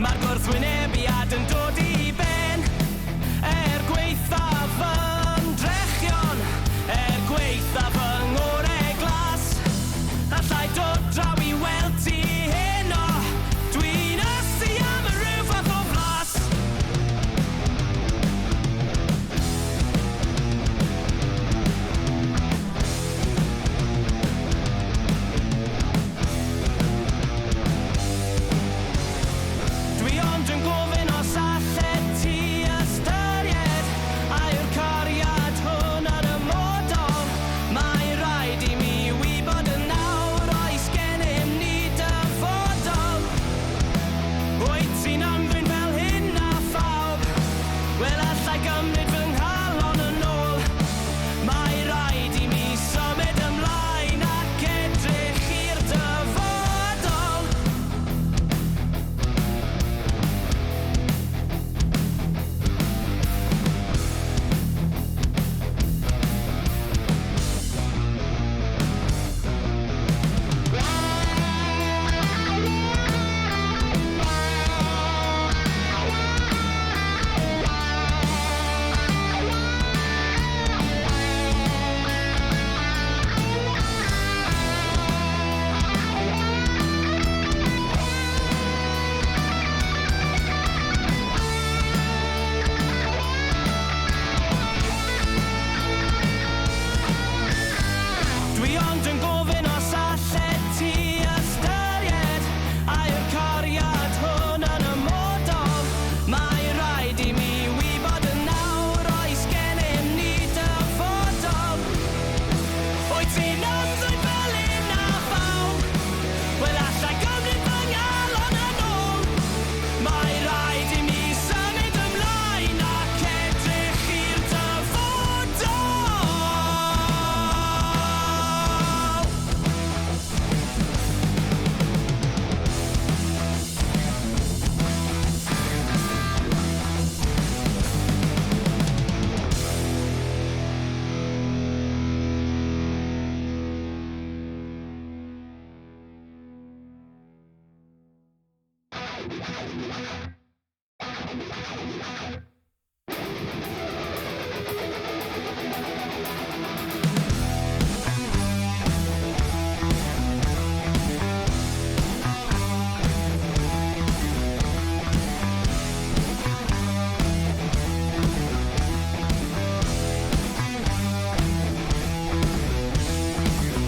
Mae'r gwrthwynebiad yn dod I ben gweithaf yn drechion gweithaf yng ngorau glas allai dod draw I weld ti heno dwi'n ysu am y rhyw fath o flas dwi ond yn gofyn os allet ti ystyried a'r cariad hwn yn y modol mae rhaid I mi wybod yn nawr oes gennym ni dyfodol wyt ti'n ymddwyn fel hyn a phawb wel allai gymryd fy nghalon yn ôl mae rhaid I mi symud ymlaen ac edrych i'r dyfodol dwi ond yn gofyn os allet ti ystyried a'r cariad hwn yn y modol mae rhaid I mi wybod yn nawr oes gennym ni dyfodol wyt ti'n ymddwyn fel hyn a phawb wel allai gymryd fy nghalon yn ôl mae rhaid I mi symud ymlaen ac edrych i'r dyfodol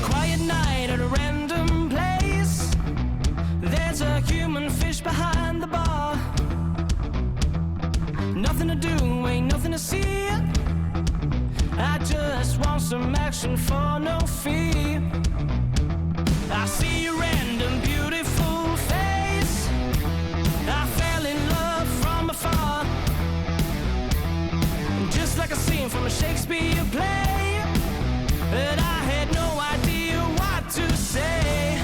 Quiet night at a random place there's a human fish behind the bar nothing to do ain't nothing to see I just want some action for no fee I see a random beautiful face I fell in love from afar just like a scene from a Shakespeare play but I had no idea what to say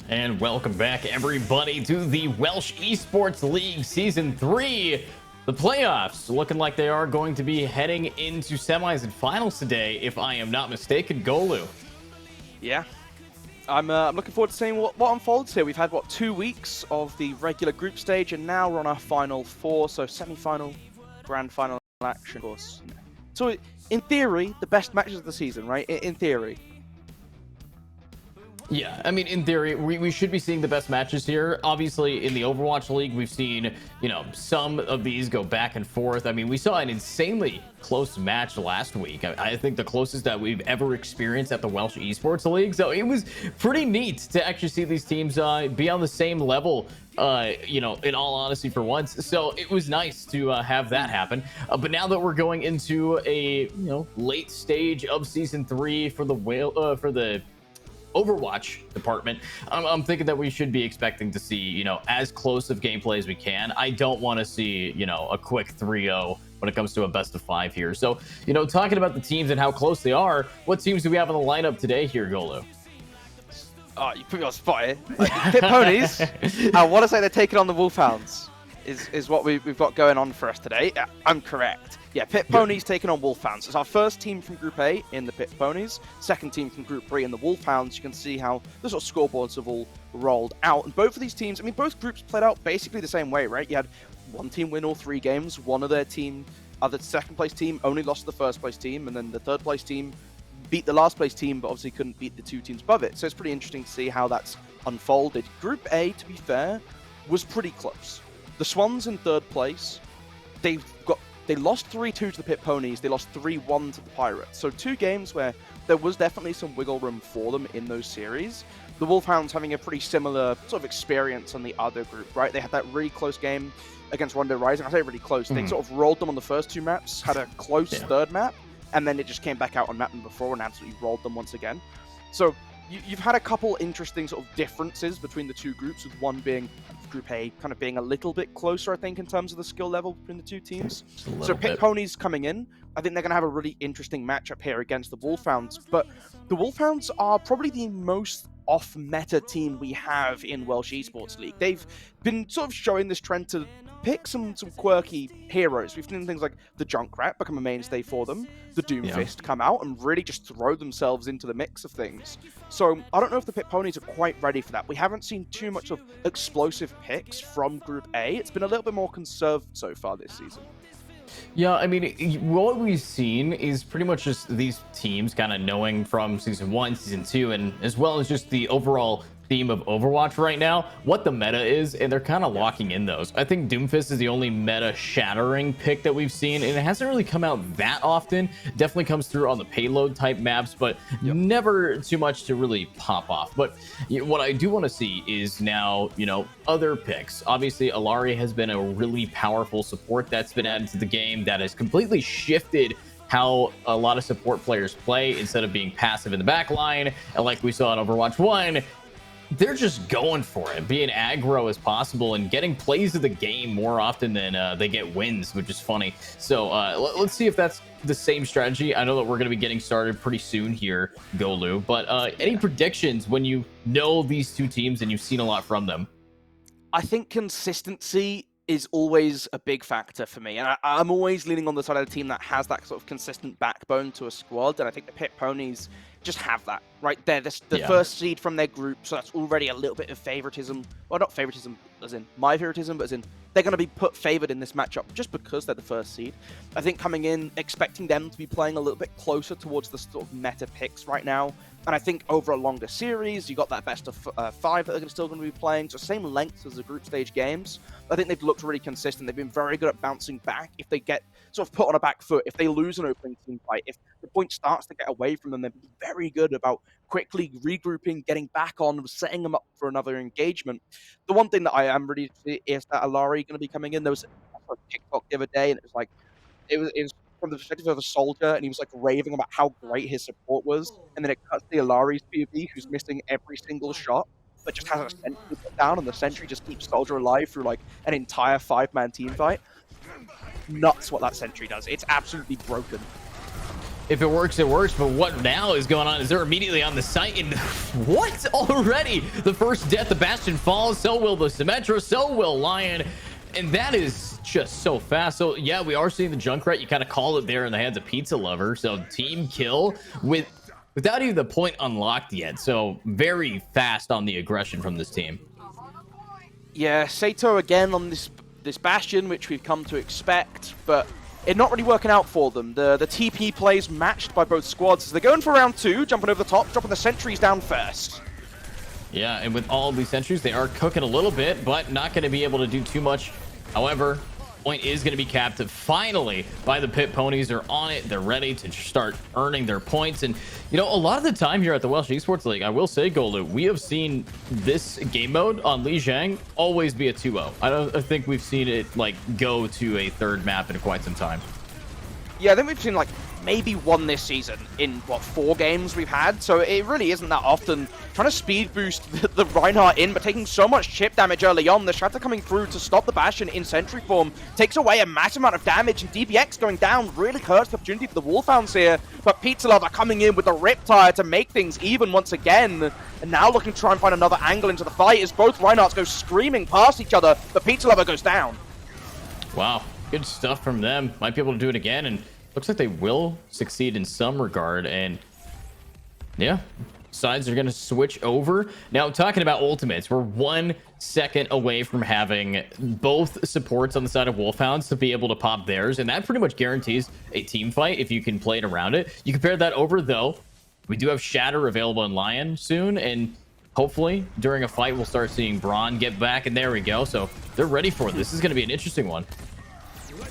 And welcome back, everybody, to the Welsh Esports League Season 3. The playoffs looking like they are going to be heading into semis and finals today, if I am not mistaken. Golu. Yeah, I'm looking forward to seeing what unfolds here. We've had, 2 weeks of the regular group stage, and now we're on our final 4, so semi-final, grand final action, of course. So, in theory, the best matches of the season, right? In theory. Yeah, I mean, in theory, we should be seeing the best matches here. Obviously, in the Overwatch League, we've seen, some of these go back and forth. I mean, we saw an insanely close match last week. I think the closest that we've ever experienced at the Welsh Esports League. So it was pretty neat to actually see these teams be on the same level, in all honesty, for once. So it was nice to have that happen. But now that we're going into a, late stage of Season 3 for the Overwatch department, I'm thinking that we should be expecting to see, as close of gameplay as we can. I don't want to see, a quick 3-0 when it comes to a best of 5 here. So, talking about the teams and how close they are, what teams do we have in the lineup today here, Golo? Oh, you put me on spot here. Pit Ponies, I want to say they're taking on the Wolfhounds, is what we've got going on for us today. I'm correct. Yeah, Pit Ponies taking on Wolfhounds. It's our first team from Group A in the Pit Ponies, second team from Group B in the Wolfhounds. You can see how the sort of scoreboards have all rolled out. And both of these teams, I mean, both groups played out basically the same way, right? You had one team win all 3 games, one of their team, the second place team only lost to the first place team, and then the third place team beat the last place team, but obviously couldn't beat the 2 teams above it. So it's pretty interesting to see how that's unfolded. Group A, to be fair, was pretty close. The Swans in third place, they lost 3-2 to the Pit Ponies, they lost 3-1 to the Pirates. So 2 games where there was definitely some wiggle room for them in those series. The Wolfhounds having a pretty similar sort of experience on the other group, right? They had that really close game against Rondo Rising. I say really close. They sort of rolled them on the first 2 maps, had a close third map, and then it just came back out on map number 4 and absolutely rolled them once again. So you've had a couple interesting sort of differences between the 2 groups, with one being Group A kind of being a little bit closer, I think, in terms of the skill level between the 2 teams. So Pit Ponies coming in, I think they're going to have a really interesting matchup here against the Wolfhounds. But the Wolfhounds are probably the most off-meta team we have in Welsh Esports League. They've been sort of showing this trend to pick some quirky heroes. We've seen things like the Junkrat become a mainstay for them, the Doomfist come out and really just throw themselves into the mix of things. So I don't know if the Pit Ponies are quite ready for that. We haven't seen too much of explosive picks from Group A. It's been a little bit more conserved so far this season. Yeah, I mean, what we've seen is pretty much just these teams kind of knowing from Season 1, Season 2, and as well as just the overall theme of Overwatch right now, what the meta is, and they're kind of locking in those. I think Doomfist is the only meta shattering pick that we've seen, and it hasn't really come out that often. Definitely comes through on the payload type maps, but never too much to really pop off. But what I do want to see is now, other picks. Obviously, Alari has been a really powerful support that's been added to the game that has completely shifted how a lot of support players play. Instead of being passive in the back line, and like we saw in Overwatch 1, they're just going for it, being aggro as possible and getting plays of the game more often than they get wins, which is funny. So let's see if that's the same strategy. I know that we're going to be getting started pretty soon here, Golu, but any predictions when you know these 2 teams and you've seen a lot from them? I think consistency is always a big factor for me, and I'm always leaning on the side of the team that has that sort of consistent backbone to a squad, and I think the Pit Ponies just have that, right? They're the first seed from their group, so that's already a little bit of favoritism. Well, not favoritism as in my favoritism, but as in they're going to be put favored in this matchup just because they're the first seed. I think coming in, expecting them to be playing a little bit closer towards the sort of meta picks right now. And I think over a longer series, you got that best of 5 that they're still going to be playing, so same length as the group stage games. I think they've looked really consistent. They've been very good at bouncing back if they get sort of put on a back foot, if they lose an opening team fight, if the point starts to get away from them, they've been very good about quickly regrouping, getting back on, setting them up for another engagement. The one thing that I am ready to see is that Alari going to be coming in. There was a TikTok the other day, and it was like, it was from the perspective of a soldier, and he was like raving about how great his support was, and then it cuts to Alari's POV, who's missing every single shot, but just has a sentry put down, and the sentry just keeps Soldier alive through like an entire 5-man team fight. Nuts what that sentry does. It's absolutely broken. If it works, it works. But what now is going on is they're immediately on the site, and what already? The first death, the Bastion falls, so will the Symmetra, so will Lion, and that is just so fast. So yeah, we are seeing the Junkrat. You kind of call it there in the hands of Pizza Lover. So team kill without even the point unlocked yet. So very fast on the aggression from this team. Yeah, Sato again on this Bastion, which we've come to expect, but it not really working out for them. The TP plays matched by both squads as they're going for round 2, jumping over the top, dropping the sentries down first. Yeah, and with all these sentries, they are cooking a little bit, but not going to be able to do too much. However, point is going to be capped finally by the Pit Ponies. They're on it. They're ready to start earning their points. And, a lot of the time here at the Welsh Esports League, I will say, Golu, we have seen this game mode on Lijiang always be a 2-0. I think we've seen it, go to a third map in quite some time. Yeah, I think we've seen, maybe one this season in, what, 4 games we've had, so it really isn't that often. Trying to speed boost the Reinhardt in, but taking so much chip damage early on. The Shatter coming through to stop the Bastion in Sentry form takes away a massive amount of damage, and DBX going down really hurts the opportunity for the Wolfhounds here, but Pizza Lover coming in with the Riptire to make things even once again, and now looking to try and find another angle into the fight as both Reinhardts go screaming past each other, but Pizza Lover goes down. Wow, good stuff from them. Might be able to do it again, and looks like they will succeed in some regard. And yeah, sides are going to switch over. Now, talking about ultimates, we're 1 second away from having both supports on the side of Wolfhounds to be able to pop theirs, and that pretty much guarantees a team fight if you can play it around it. You compare that over, though, we do have Shatter available in Lion soon, and hopefully during a fight we'll start seeing Braun get back, and there we go. So they're ready for it. This is going to be an interesting one.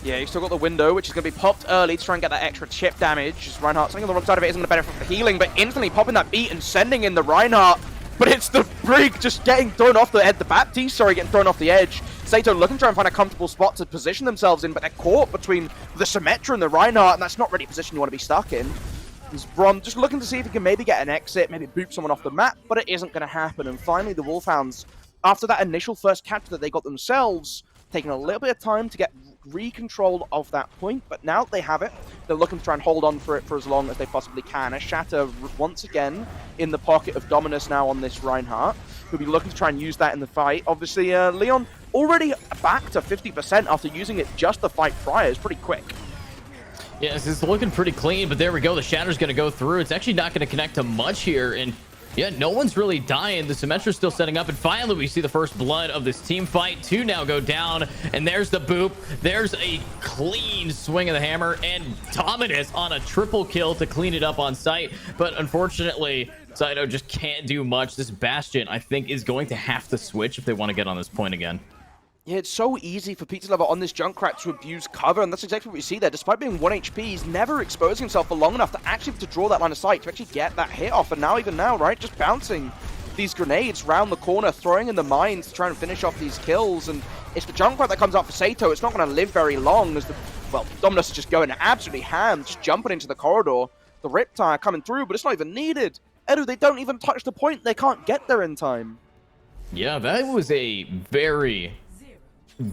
Yeah, you still got the window, which is going to be popped early to try and get that extra chip damage. Reinhardt, something on the wrong side of it isn't going to benefit from the healing, but instantly popping that beat and sending in the Reinhardt. But it's the Brig just getting thrown off the edge, the Baptiste, sorry, getting thrown off the edge. Sato looking to try and find a comfortable spot to position themselves in, but they're caught between the Symmetra and the Reinhardt, and that's not really a position you want to be stuck in. Brom just looking to see if he can maybe get an exit, maybe boot someone off the map, but it isn't going to happen. And finally, the Wolfhounds, after that initial first capture that they got themselves, taking a little bit of time to get re-control of that point, but now they have it. They're looking to try and hold on for it for as long as they possibly can. A Shatter once again in the pocket of Dominus now on this Reinhardt, who'll be looking to try and use that in the fight. Obviously, Leon already back to 50% after using it just the fight prior. Is pretty quick. Yes, it's looking pretty clean, but there we go. The Shatter's going to go through. It's actually not going to connect to much here, and yeah, no one's really dying. The Symmetra's still setting up, and finally we see the first blood of this team fight. 2 now go down, and there's the boop. There's a clean swing of the hammer, and Dominus on a triple kill to clean it up on site. But unfortunately, Saito just can't do much. This Bastion, I think, is going to have to switch if they want to get on this point again. Yeah, it's so easy for Pizza Lover on this Junkrat to abuse cover, and that's exactly what we see there. Despite being 1 HP, he's never exposing himself for long enough to actually draw that line of sight, to actually get that hit off. And now, even now, right, just bouncing these grenades round the corner, throwing in the mines to try and finish off these kills. And it's the Junkrat that comes out for Saito. It's not going to live very long as the, well, Dominus is just going absolutely ham, just jumping into the corridor. The Riptire coming through, but it's not even needed. Edu, they don't even touch the point. They can't get there in time. Yeah, that was a very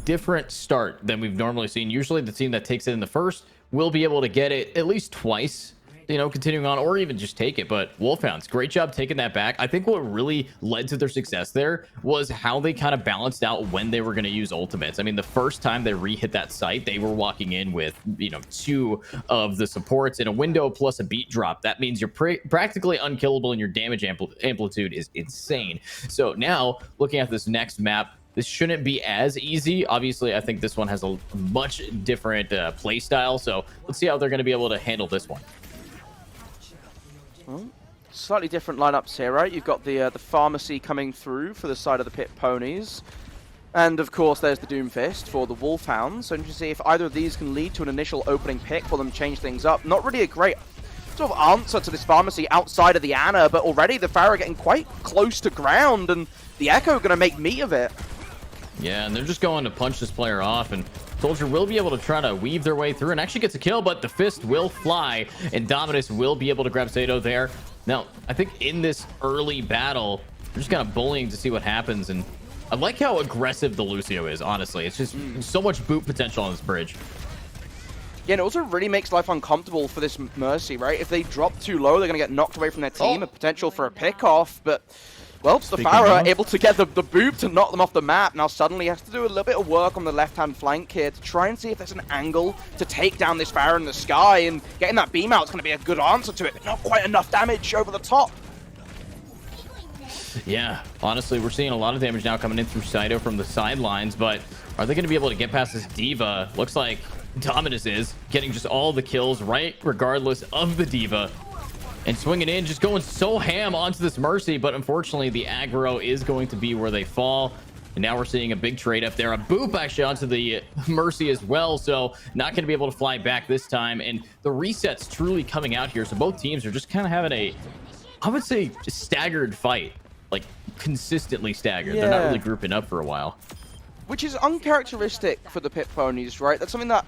different start than we've normally seen. Usually the team that takes it in the first will be able to get it at least twice, you know, continuing on, or even just take it. But Wolfhounds, great job taking that back. I think what really led to their success there was how they kind of balanced out when they were going to use ultimates. I mean, the first time they re-hit that site, they were walking in with, you know, 2 of the supports in a window plus a beat drop. That means you're practically unkillable, and your damage amplitude is insane. So now, looking at this next map, this shouldn't be as easy. Obviously, I think this one has a much different play style, so let's see how they're going to be able to handle this one. Well, slightly different lineups here, right? You've got the Pharmacy coming through for the side of the Pit Ponies. And, of course, there's the Doomfist for the Wolfhounds. So, to see if either of these can lead to an initial opening pick for them to change things up. Not really a great sort of answer to this Pharmacy outside of the Ana, but already the Pharah getting quite close to ground, and the Echo going to make meat of it. Yeah, and they're just going to punch this player off, and Soldier will be able to try to weave their way through and actually gets a kill, but the fist will fly, and Dominus will be able to grab Sato there. Now, I think in this early battle, they're just kind of bullying to see what happens, and I like how aggressive the Lucio is, honestly. It's just so much boot potential on this bridge. Yeah, and it also really makes life uncomfortable for this Mercy, right? If they drop too low, they're going to get knocked away from their team, a potential for a pick-off, but well, the Pharah able to get the boop to knock them off the map. Now suddenly has to do a little bit of work on the left-hand flank here to try and see if there's an angle to take down this Pharah in the sky, and getting that beam out is going to be a good answer to it, but not quite enough damage over the top. Yeah, honestly, we're seeing a lot of damage now coming in through Saito from the sidelines, but are they going to be able to get past this Diva? Looks like Dominus is getting just all the kills, right, regardless of the Diva. And swinging in, just going so ham onto this Mercy, but unfortunately the aggro is going to be where they fall. And now we're seeing a big trade up there. A boop actually onto the Mercy as well, so not going to be able to fly back this time. And the reset's truly coming out here, so both teams are just kind of having a, I would say, staggered fight. Like, consistently staggered. Yeah. They're not really grouping up for a while. Which is uncharacteristic for the Pit Ponies, right? That's something that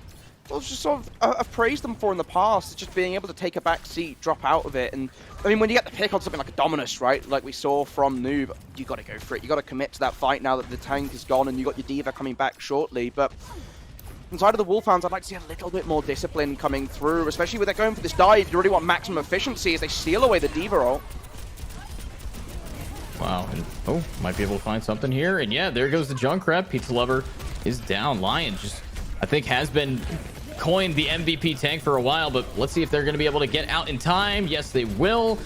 well, just sort of I've praised them for in the past, just being able to take a back seat, drop out of it. And I mean, when you get the pick on something like a Dominus, right, like we saw from Noob, you got to go for it. You got to commit to that fight now that the tank is gone and you got your D.Va coming back shortly. But inside of the Wolfhounds, I'd like to see a little bit more discipline coming through, especially with they're going for this dive. You really want maximum efficiency as they steal away the D.Va ult. Wow, and oh, might be able to find something here. And yeah, there goes the Junkrat. Pizza Lover is down. Lion just, I think, has been coined the MVP tank for a while, but let's see if they're going to be able to get out in time. Yes, they will.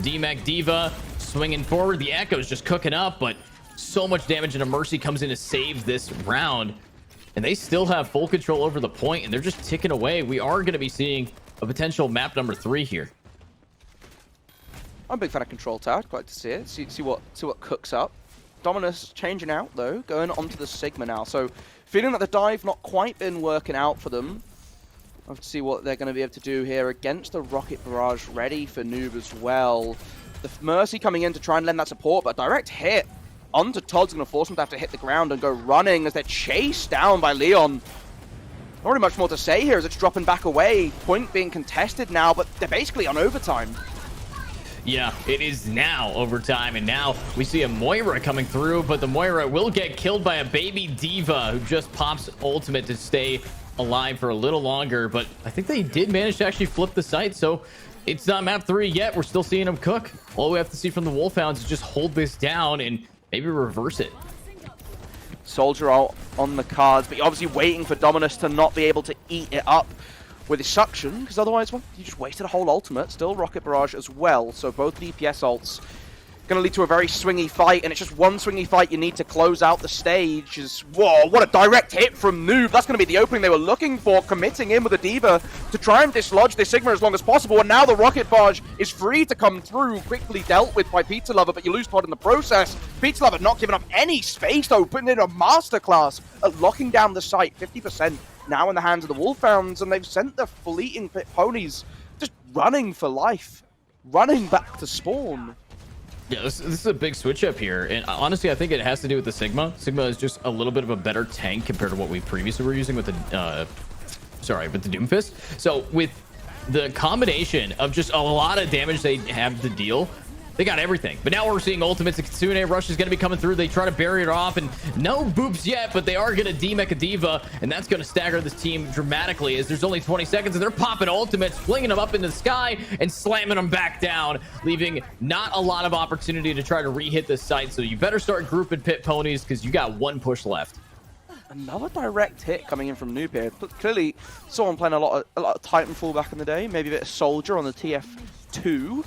DMAC D.Va swinging forward. The Echo's just cooking up, but so much damage, and a Mercy comes in to save this round. And they still have full control over the point, and they're just ticking away. We are going to be seeing a potential map number 3 here. I'm a big fan of Control Tower. I'd like to see it. See what cooks up. Dominus changing out though, going onto the Sigma now. So feeling that the dive not quite been working out for them. I'll have to see what they're going to be able to do here against the Rocket Barrage, ready for Noob as well. The Mercy coming in to try and lend that support, but a direct hit onto Todd's going to force him to have to hit the ground and go running as they're chased down by Leon. Not really much more to say here as it's dropping back away. Point being contested now, but they're basically on overtime. Yeah, it is now overtime, and now we see a Moira coming through, but the Moira will get killed by a baby D.Va who just pops ultimate to stay alive for a little longer. But I think they did manage to actually flip the site, so it's not map 3 yet. We're still seeing them cook. All we have to see from the Wolfhounds is just hold this down and maybe reverse it. Soldier out on the cards, but you're obviously waiting for Dominus to not be able to eat it up with his suction, because otherwise, well, you just wasted a whole ultimate. Still Rocket Barrage as well, so both DPS ults going to lead to a very swingy fight, and it's just one swingy fight you need to close out the stage. Whoa, what a direct hit from Noob. That's going to be the opening they were looking for, committing in with a D.Va to try and dislodge this Sigma as long as possible, and now the Rocket Barrage is free to come through, quickly dealt with by Pizza Lover, but you lose Todd in the process. Pizza Lover not giving up any space, though, putting in a masterclass at locking down the site, 50%. Now in the hands of the Wolfhounds, and they've sent the fleeting pit ponies just running for life, running back to spawn. Yeah, this is a big switch up here, and honestly, I think it has to do with the Sigma. Sigma is just a little bit of a better tank compared to what we previously were using with the, with the Doomfist. So with the combination of just a lot of damage they have to deal, they got everything. But now we're seeing ultimates. The Kitsune Rush is going to be coming through. They try to barrier it off, and no boops yet, but they are going to DMAC a D.Va, and that's going to stagger this team dramatically as there's only 20 seconds, and they're popping ultimates, flinging them up into the sky, and slamming them back down, leaving not a lot of opportunity to try to re-hit this site. So you better start grouping pit ponies because you got one push left. Another direct hit coming in from Noob here. But clearly, someone playing a lot of Titanfall back in the day, maybe a bit of Soldier on the TF2.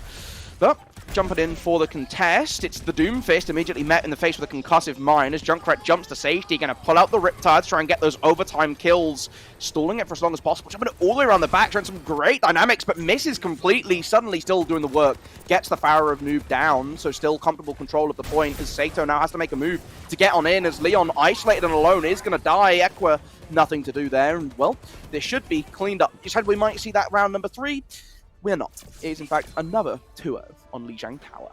But jumping in for the contest, it's the Doomfist immediately met in the face with a concussive mine as Junkrat jumps to safety, going to pull out the Riptide to try and get those overtime kills, stalling it for as long as possible, jumping it all the way around the back, trying some great dynamics, but misses completely, suddenly still doing the work, gets the Pharaoh of Noob down, so still comfortable control of the point as Sato now has to make a move to get on in as Leon, isolated and alone, is going to die. Equa, nothing to do there, and well, this should be cleaned up. You said we might see that round number 3. We're not. It is, in fact, another 2-0 on Lijiang Tower.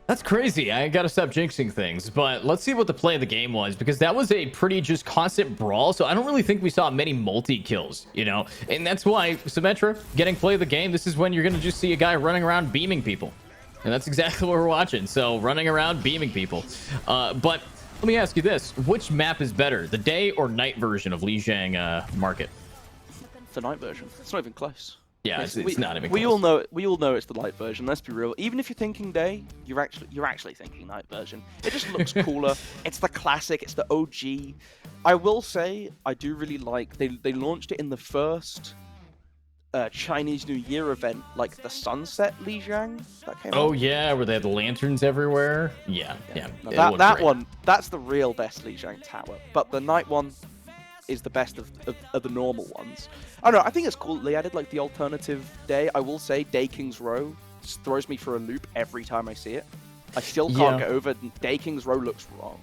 That's crazy. I gotta stop jinxing things, but let's see what the play of the game was, because that was a pretty just constant brawl, so I don't really think we saw many multi-kills, you know? And that's why Symmetra getting play of the game, this is when you're gonna just see a guy running around beaming people. And that's exactly what we're watching, so running around beaming people. But let me ask you this. Which map is better, the day or night version of Lijiang Market? The night version. It's not even close. Yeah, it's not even close. We all know it's the light version. Let's be real. Even if you're thinking day, you're actually thinking night version. It just looks cooler. It's the classic. It's the OG. I will say I do really like they launched it in the first Chinese New Year event, like the Sunset Lijiang that came out. Oh yeah, where they had the lanterns everywhere. Yeah. No, that one, that's the real best Lijiang Tower. But the night one is the best of the normal ones. I don't know, I think it's cool they added like the alternative day. I will say Day King's Row just throws me for a loop every time I see it. I still can't get over Day King's Row looks wrong.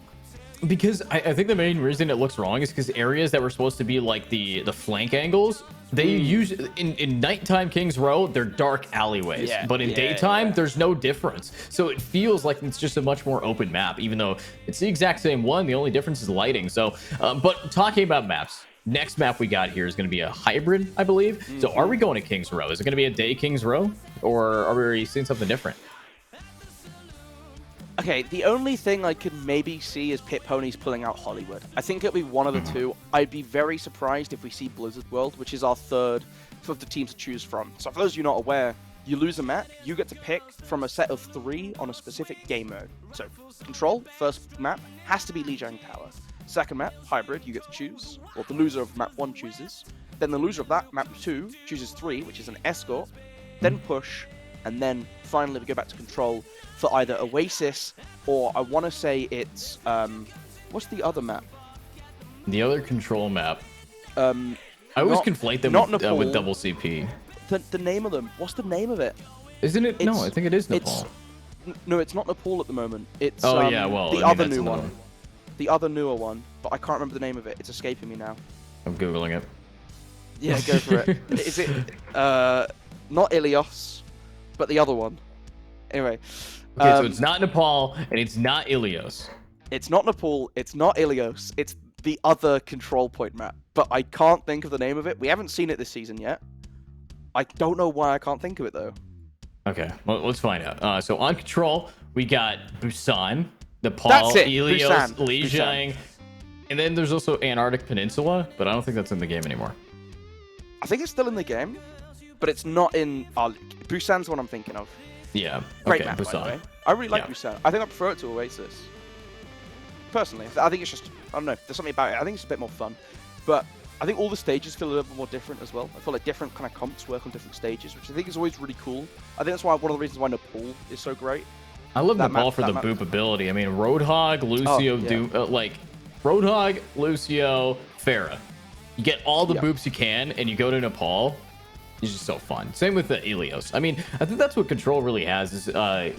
Because I think the main reason it looks wrong is because areas that were supposed to be like the flank angles, they use in nighttime King's Row, they're dark alleyways, but in daytime there's no difference, so it feels like it's just a much more open map, even though it's the exact same one. The only difference is lighting. So but talking about maps, next map we got here is going to be a hybrid, I believe. So are we going to King's Row? Is it going to be a day King's Row, or are we seeing something different? Okay, the only thing I could maybe see is Pit Ponies pulling out Hollywood. I think it'll be one of the two. I'd be very surprised if we see Blizzard World, which is our third of the teams to choose from. So for those of you not aware, you lose a map, you get to pick from a set of 3 on a specific game mode. So Control, first map, has to be Lijiang Tower. Second map, Hybrid, you get to choose. Well, the loser of map 1 chooses. Then the loser of that, map 2, chooses 3, which is an Escort. Then Push, and then finally we go back to Control for either Oasis or I want to say it's what's the other map? The other Control map. I always conflate them with double CP. The name of them. What's the name of it? Isn't it? No, I think it is Nepal. No, it's not Nepal at the moment. It's the other new one. The other newer one, but I can't remember the name of it. It's escaping me now. I'm googling it. Yeah, go for it. Is it not Ilios, but the other one? Anyway. Okay, so it's not Nepal and it's not Ilios. It's not Nepal. It's not Ilios. It's the other control point map, but I can't think of the name of it. We haven't seen it this season yet. I don't know why I can't think of it though. Okay, well, let's find out. So on Control, we got Busan, Nepal, Ilios, Lijiang, and then there's also Antarctic Peninsula, but I don't think that's in the game anymore. I think it's still in the game, but it's not in... Busan's the one I'm thinking of. Yeah, Great map, by the way. I really like Busan. I think I prefer it to Oasis. Personally, I think it's just... I don't know, there's something about it. I think it's a bit more fun. But I think all the stages feel a little bit more different as well. I feel like different kind of comps work on different stages, which I think is always really cool. I think that's why one of the reasons why Nepal is so great. I love Nepal for the boop ability. I mean, Roadhog, Lucio, Roadhog, Lucio, Pharah. You get all the boops you can, and you go to Nepal. It's just so fun. Same with the Ilios. I mean, I think that's what Control really has is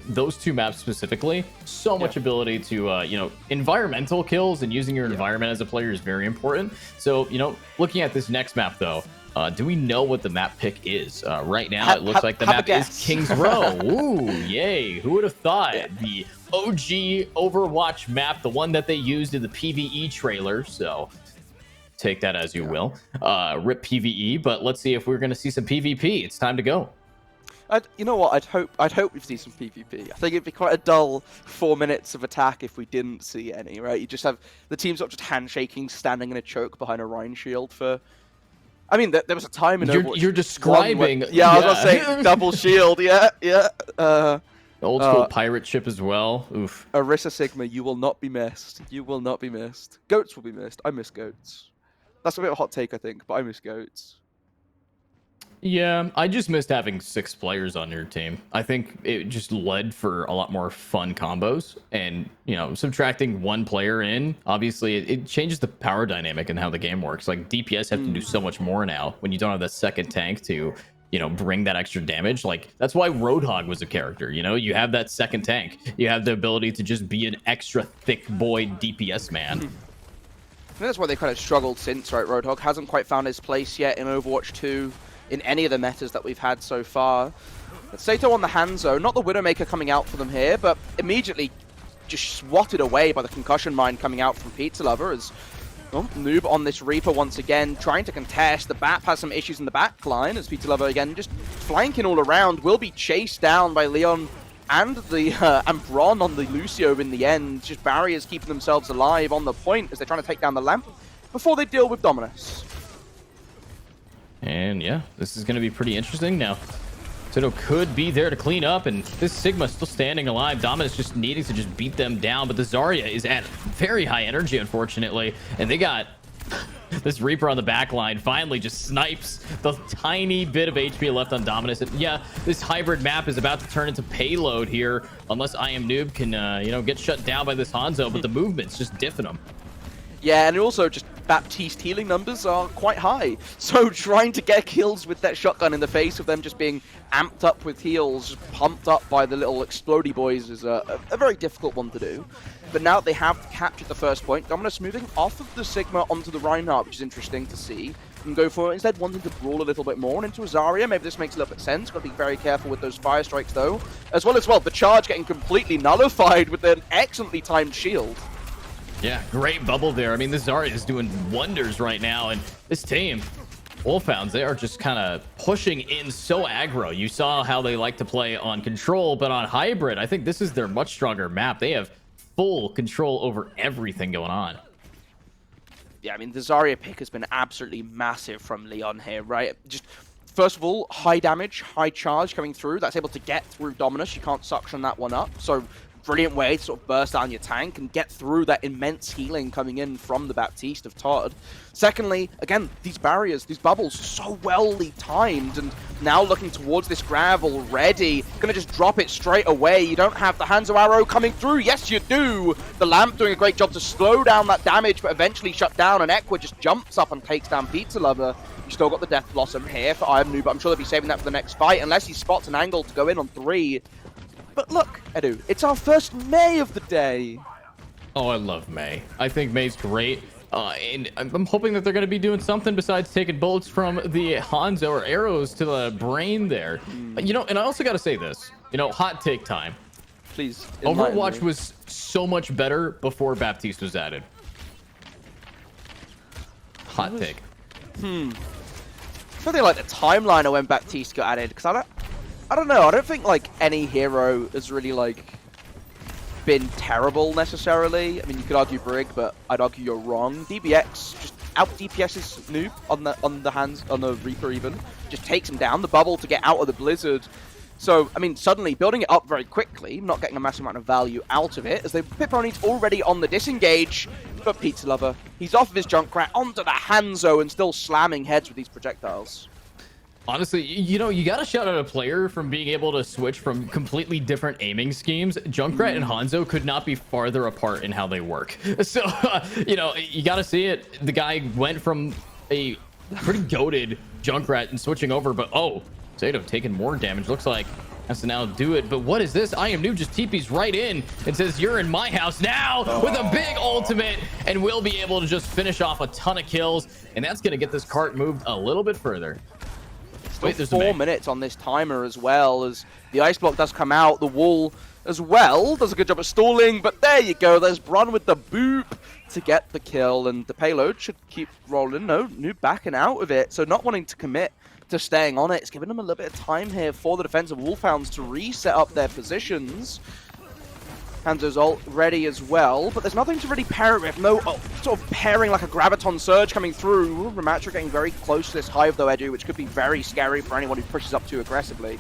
those two maps specifically. So much ability to, environmental kills and using your environment as a player is very important. So, looking at this next map though, do we know what the map pick is? Right now, it looks like the map is King's Row. Ooh, yay. Who would have thought? The OG Overwatch map, the one that they used in the PvE trailer. So take that as you will. Rip PvE, but let's see if we're going to see some PvP. It's time to go. You know what? I'd hope we'd see some PvP. I think it'd be quite a dull 4 minutes of attack if we didn't see any, right? You just have the teams not just handshaking, standing in a choke behind a Rhine shield for... I mean, there was a time in Overwatch... You're describing... I was going to say double shield, Old school pirate ship as well. Oof. Orisa Sigma, you will not be missed. You will not be missed. Goats will be missed. I miss goats. That's a bit of a hot take, I think, but I miss goats. Yeah, I just missed having 6 players on your team. I think it just led for a lot more fun combos. And, subtracting 1 player in, obviously, it changes the power dynamic and how the game works. Like, DPS have to do so much more now when you don't have that second tank to, bring that extra damage. Like, that's why Roadhog was a character, you have that second tank. You have the ability to just be an extra thick boy DPS man. I think that's why they kind of struggled since, right? Roadhog hasn't quite found his place yet in Overwatch 2, in any of the metas that we've had so far. Sato on the Hanzo, not the Widowmaker coming out for them here, but immediately just swatted away by the concussion mine coming out from Pizza Lover as Noob on this Reaper once again, trying to contest. The BAP has some issues in the back line as Pizza Lover again just flanking all around, will be chased down by Leon and and Bron on the Lucio in the end. Just barriers keeping themselves alive on the point as they're trying to take down the lamp before they deal with Dominus. And yeah, this is going to be pretty interesting now. Soto could be there to clean up, and this Sigma still standing alive. Dominus just needing to just beat them down, but the Zarya is at very high energy, unfortunately. And they got this Reaper on the back line finally just snipes the tiny bit of HP left on Dominus. And yeah, this hybrid map is about to turn into payload here, unless I Am Noob can, get shut down by this Hanzo, but the movement's just diffing them. Yeah, and also just Baptiste healing numbers are quite high. So trying to get kills with that shotgun in the face of them just being amped up with heals, just pumped up by the little explodey boys is a very difficult one to do. But now they have captured the first point. Dominus moving off of the Sigma onto the Reinhardt, which is interesting to see. And go for it, instead wanting to brawl a little bit more and into a Zarya. Maybe this makes a little bit of sense. Got to be very careful with those fire strikes though. As well, the charge getting completely nullified with an excellently timed shield. Yeah, great bubble there. I mean, this Zarya is doing wonders right now, and this team, Wolfhounds, they are just kind of pushing in so aggro. You saw how they like to play on control, but on hybrid, I think this is their much stronger map. They have full control over everything going on. Yeah, I mean, the Zarya pick has been absolutely massive from Leon here, right? Just, first of all, high damage, high charge coming through. That's able to get through Dominus. You can't suction that one up. So, brilliant way to sort of burst down your tank and get through that immense healing coming in from the Baptiste of Todd. Secondly, again, these barriers, these bubbles, so well timed, and now looking towards this grab already, gonna just drop it straight away. You don't have the Hanzo arrow coming through. Yes, you do. The Lamp doing a great job to slow down that damage, but eventually shut down, and Equa just jumps up and takes down Pizza Lover. You still got the Death Blossom here for Iron Noob, but I'm sure they'll be saving that for the next fight, unless he spots an angle to go in on 3. But look, Edu, it's our first May of the day. Oh, I love May. I think May's great. And I'm hoping that they're going to be doing something besides taking bullets from the Hanzo or arrows to the brain there. You know, and I also got to say this, you know, hot take time. Please. Overwatch was so much better before Baptiste was added. Hot take. Something like the timeline of when Baptiste got added, because I don't know. I don't think like any hero has really like been terrible necessarily. I mean, you could argue Brig, but I'd argue you're wrong. DBX just out DPS's Noob on the Reaper even. Just takes him down the bubble to get out of the Blizzard. So, I mean, suddenly building it up very quickly, not getting a massive amount of value out of it, as the Piponi's already on the disengage. But Pizza Lover, he's off of his Junkrat onto the Hanzo and still slamming heads with these projectiles. Honestly, you know, you got to shout out a player from being able to switch from completely different aiming schemes. Junkrat and Hanzo could not be farther apart in how they work. So, you know, you got to see it. The guy went from a pretty goated Junkrat and switching over, but oh, Zato taking more damage. Looks like has to now do it. But what is this? I Am New just TPs right in and says, you're in my house now with a big ultimate, and will be able to just finish off a ton of kills. And that's going to get this cart moved a little bit further. Wait, there's 4 minutes on this timer as well, as the ice block does come out. The wall as well does a good job at stalling, but there you go. There's Bron with the boop to get the kill, and the payload should keep rolling. No, Noob backing out of it, so not wanting to commit to staying on it. It's giving them a little bit of time here for the defensive Wolfhounds to reset up their positions. Hanzo's ult ready as well, but there's nothing to really pair it with. No sort of pairing like a Graviton Surge coming through. Ramatra getting very close to this Hive though, Edu, which could be very scary for anyone who pushes up too aggressively.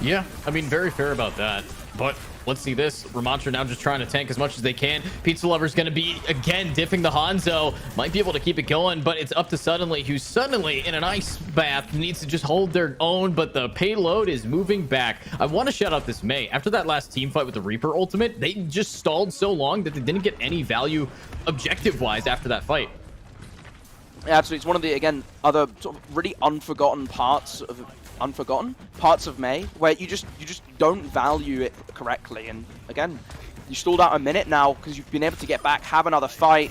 Yeah, I mean, very fair about that. But let's see this. Ramatra now just trying to tank as much as they can. Pizza Lover's going to be, again, diffing the Hanzo. Might be able to keep it going, but it's up to Suddenly, who's suddenly in an ice bath, needs to just hold their own, but the payload is moving back. I want to shout out this May. After that last team fight with the Reaper ultimate, they just stalled so long that they didn't get any value objective-wise after that fight. Yeah, absolutely. It's one of the, again, other sort of really unforgotten parts of May, where you just don't value it correctly. And again, you stalled out a minute now because you've been able to get back, have another fight.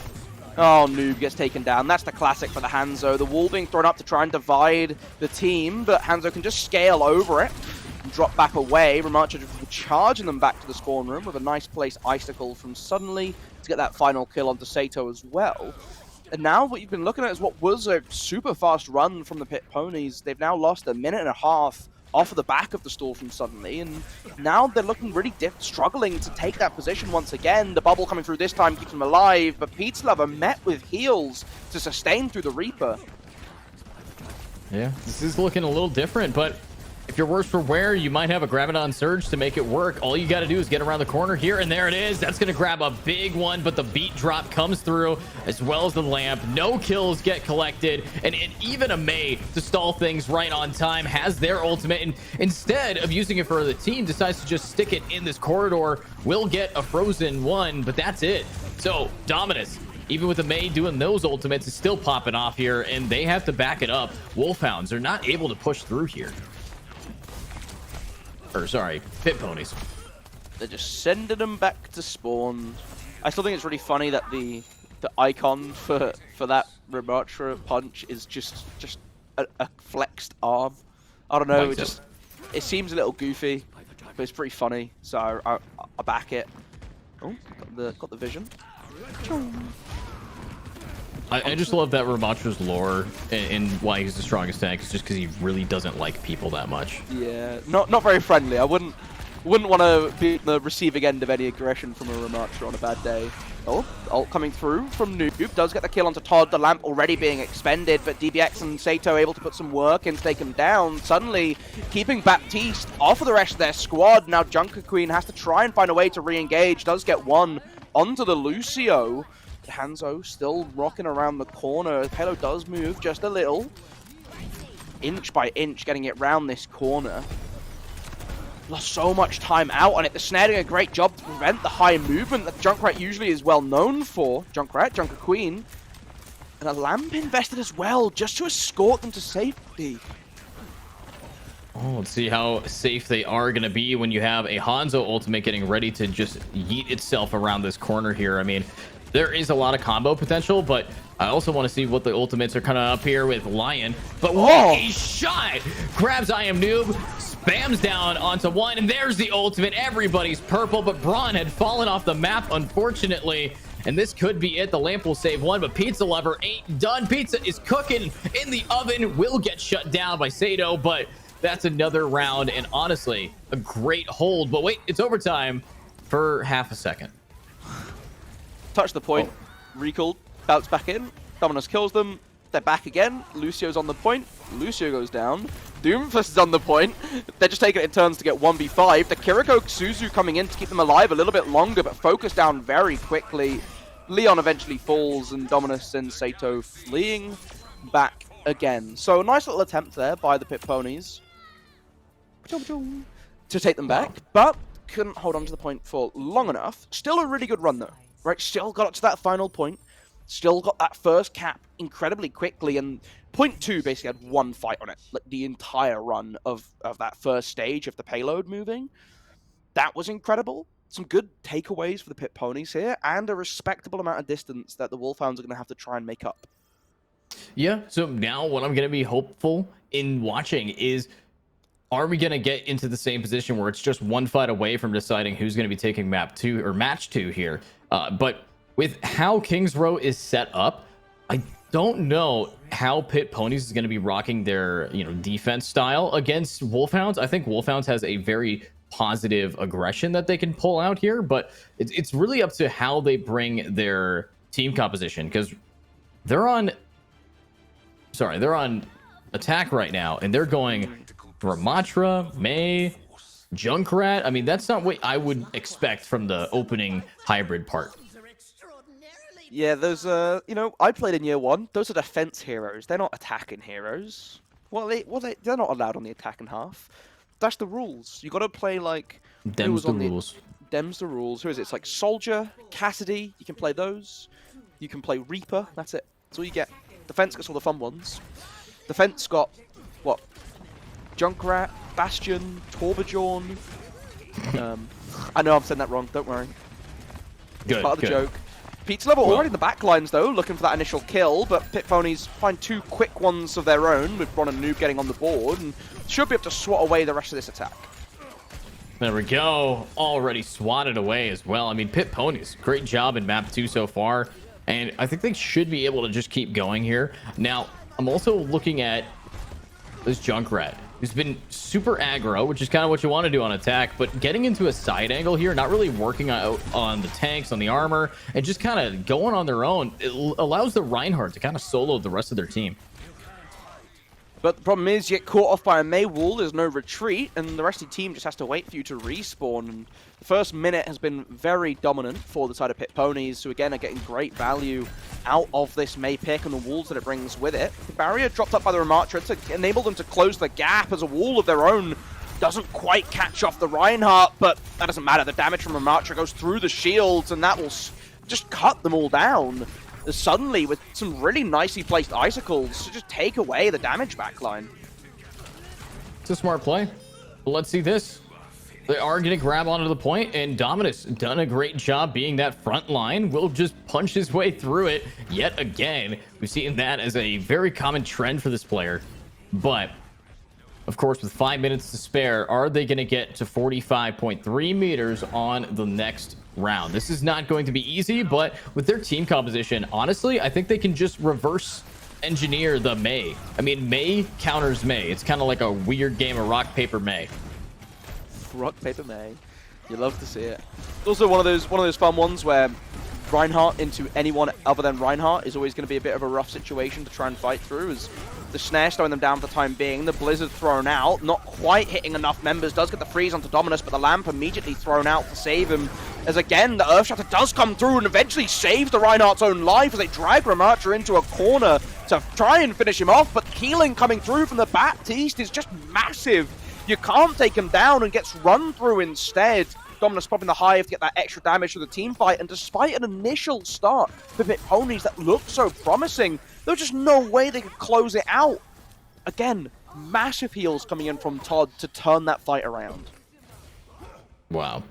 Oh, Noob gets taken down. That's the classic for the Hanzo. The wall being thrown up to try and divide the team, but Hanzo can just scale over it and drop back away. Ramatra charging them back to the spawn room with a nice place icicle from Suddenly to get that final kill onto Sato as well. And now what you've been looking at is what was a super fast run from the Pit Ponies. They've now lost a minute and a half off of the back of the stall from Suddenly, and now they're looking really struggling to take that position once again. The bubble coming through this time keeps them alive, but Pizza Lover met with heals to sustain through the Reaper. Yeah, this is looking a little different, but if you're worse for wear, you might have a Graviton Surge to make it work. All you got to do is get around the corner here, and there it is. That's going to grab a big one, but the beat drop comes through, as well as the lamp. No kills get collected, and even a May, to stall things right on time, has their ultimate, and instead of using it for the team, decides to just stick it in this corridor. Will get a frozen one, but that's it. So, Dominus, even with the May doing those ultimates, is still popping off here, and they have to back it up. Wolfhounds are not able to push through here. Or sorry, Pit Ponies. They're just sending them back to spawn. I still think it's really funny that the icon for that Ramatra punch is just a flexed arm. I don't know, it seems a little goofy, but it's pretty funny, so I back it. Oh, got the vision. I just love that Ramatra's lore and why he's the strongest tank. It's just because he really doesn't like people that much. Yeah, not very friendly. I wouldn't want to be the receiving end of any aggression from a Ramatra on a bad day. Oh, ult coming through from Noob. Does get the kill onto Todd. The lamp already being expended, but DBX and Sato able to put some work in to take him down. Suddenly, keeping Baptiste off of the rest of their squad. Now Junker Queen has to try and find a way to re-engage. Does get one onto the Lucio. Hanzo still rocking around the corner. Halo does move just a little. Inch by inch, getting it round this corner. Lost so much time out on it. The Snare doing a great job to prevent the high movement that Junkrat usually is well known for. Junkrat, Junker Queen. And a lamp invested as well, just to escort them to safety. Oh, let's see how safe they are going to be when you have a Hanzo ultimate getting ready to just yeet itself around this corner here. I mean, there is a lot of combo potential, but I also want to see what the ultimates are coming up here with Lion. But what a shot! Grabs I Am Noob, spams down onto one, and there's the ultimate. Everybody's purple, but Braun had fallen off the map, unfortunately. And this could be it. The lamp will save one, but Pizza Lover ain't done. Pizza is cooking in the oven, will get shut down by Sato, but that's another round, and honestly, a great hold. But wait, it's overtime for half a second. Touch the point, recalled, bounce back in. Dominus kills them. They're back again. Lucio's on the point. Lucio goes down. Doomfist is on the point. They're just taking it in turns to get 1v5. The Kiriko Suzu coming in to keep them alive a little bit longer, but focus down very quickly. Leon eventually falls, and Dominus and Sato fleeing back again. So a nice little attempt there by the Pit Ponies to take them back, but couldn't hold on to the point for long enough. Still a really good run though. Right, still got up to that final point. Still got that first cap incredibly quickly, and point 2 basically had one fight on it. Like the entire run of that first stage of the payload moving. That was incredible. Some good takeaways for the Pit Ponies here, and a respectable amount of distance that the Wolfhounds are going to have to try and make up. Yeah, so now what I'm going to be hopeful in watching is, are we going to get into the same position where it's just one fight away from deciding who's going to be taking map 2 or match 2 here? But with how Kings Row is set up, I don't know how Pit Ponies is going to be rocking their, defense style against Wolfhounds. I think Wolfhounds has a very positive aggression that they can pull out here, but it's really up to how they bring their team composition, because they're on attack right now, and they're going Ramatra, May, Junkrat. I mean, that's not what I would expect from the opening hybrid part. Yeah, those, I played in year 1. Those are defense heroes. They're not attacking heroes. They're not allowed on the attacking half. That's the rules. You got to play like... Them's the rules. Them's the rules. Who is it? It's like Soldier, Cassidy. You can play those. You can play Reaper. That's it. That's all you get. Defense gets all the fun ones. Defense got, what? Junkrat, Bastion, Torbjorn. I know I'm saying that wrong. Don't worry. It's part of the joke. Pizza Level already in the back lines, though, looking for that initial kill, but Pit Ponies find 2 quick ones of their own, with Bron and Noob getting on the board, and should be able to swat away the rest of this attack. There we go. Already swatted away as well. I mean, Pit Ponies, great job in map 2 so far, and I think they should be able to just keep going here. Now, I'm also looking at this Junkrat, who's been super aggro, which is kind of what you want to do on attack, but getting into a side angle here, not really working out on the tanks, on the armor, and just kind of going on their own, it allows the Reinhardt to kind of solo the rest of their team. But the problem is, you get caught off by a Mei wall, there's no retreat, and the rest of the team just has to wait for you to respawn. And the first minute has been very dominant for the side of Pit Ponies, who again are getting great value out of this Mei pick and the walls that it brings with it. The barrier dropped up by the Ramatra to enable them to close the gap, as a wall of their own doesn't quite catch off the Reinhardt, but that doesn't matter. The damage from Ramatra goes through the shields, and that will just cut them all down. Suddenly, with some really nicely placed icicles to just take away the damage backline. It's a smart play. But let's see this. They are going to grab onto the point, and Dominus done a great job being that front line. Will just punch his way through it yet again. We've seen that as a very common trend for this player. But Of course, with 5 minutes to spare, are they going to get to 45.3 meters on the next round? This is not going to be easy, but with their team composition, honestly, I think they can just reverse engineer the May. I mean, May counters May. It's kind of like a weird game of rock, paper, May. Rock, paper, May. You love to see it. It's also one of those fun ones where Reinhardt into anyone other than Reinhardt is always going to be a bit of a rough situation to try and fight through, as the snare slowing them down for the time being, the blizzard thrown out, not quite hitting enough members, does get the freeze onto Dominus, but the lamp immediately thrown out to save him, as again, the Earthshatter does come through and eventually saves the Reinhardt's own life as they drag Ramattra into a corner to try and finish him off, but healing coming through from the Baptiste is just massive. You can't take him down and gets run through instead. Dominus popping the hive to get that extra damage for the team fight, and despite an initial start for Pit Ponies that looked so promising, there was just no way they could close it out. Again, massive heals coming in from Todd to turn that fight around. Wow.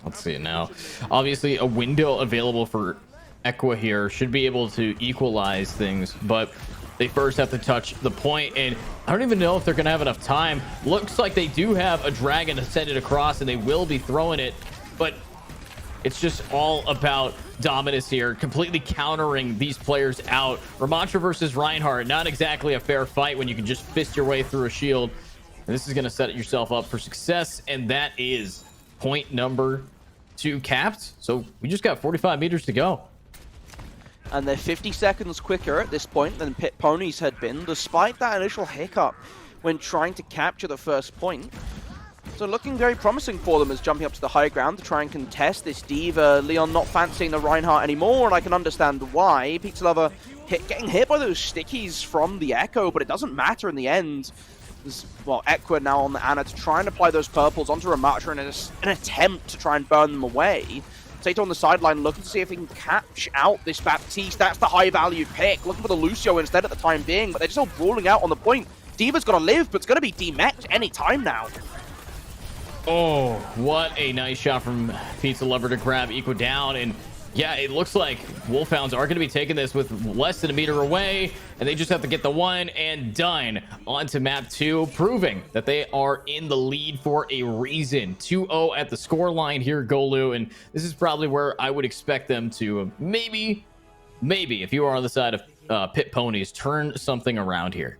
Let's see it now. Obviously, a window available for Equa here should be able to equalize things, but they first have to touch the point, and I don't even know if they're going to have enough time. Looks like they do have a dragon to send it across, and they will be throwing it, but it's just all about Dominus here, completely countering these players out. Ramattra versus Reinhardt, not exactly a fair fight when you can just fist your way through a shield. And this is going to set yourself up for success, and that is point number 2 capped. So we just got 45 meters to go. And they're 50 seconds quicker at this point than Pit Ponies had been, despite that initial hiccup when trying to capture the first point. So looking very promising for them as jumping up to the high ground to try and contest this D.Va. Leon not fancying the Reinhardt anymore, and I can understand why. Pizza Lover getting hit by those stickies from the Echo, but it doesn't matter in the end. Well, Equa now on the Ana to try and apply those purples onto Ramattra in an attempt to try and burn them away. Sato on the sideline looking to see if he can catch out this Baptiste. That's the high-value pick. Looking for the Lucio instead at the time being, but they're just all brawling out on the point. D.Va's got to live, but it's going to be demeched any time now. Oh, what a nice shot from Pizza Lover to grab Equa down. And yeah, it looks like Wolfhounds are going to be taking this with less than a meter away, and they just have to get the one and done onto map 2, proving that they are in the lead for a reason. 2-0 at the score line here, Golu, and this is probably where I would expect them to maybe, if you are on the side of Pit Ponies, turn something around here.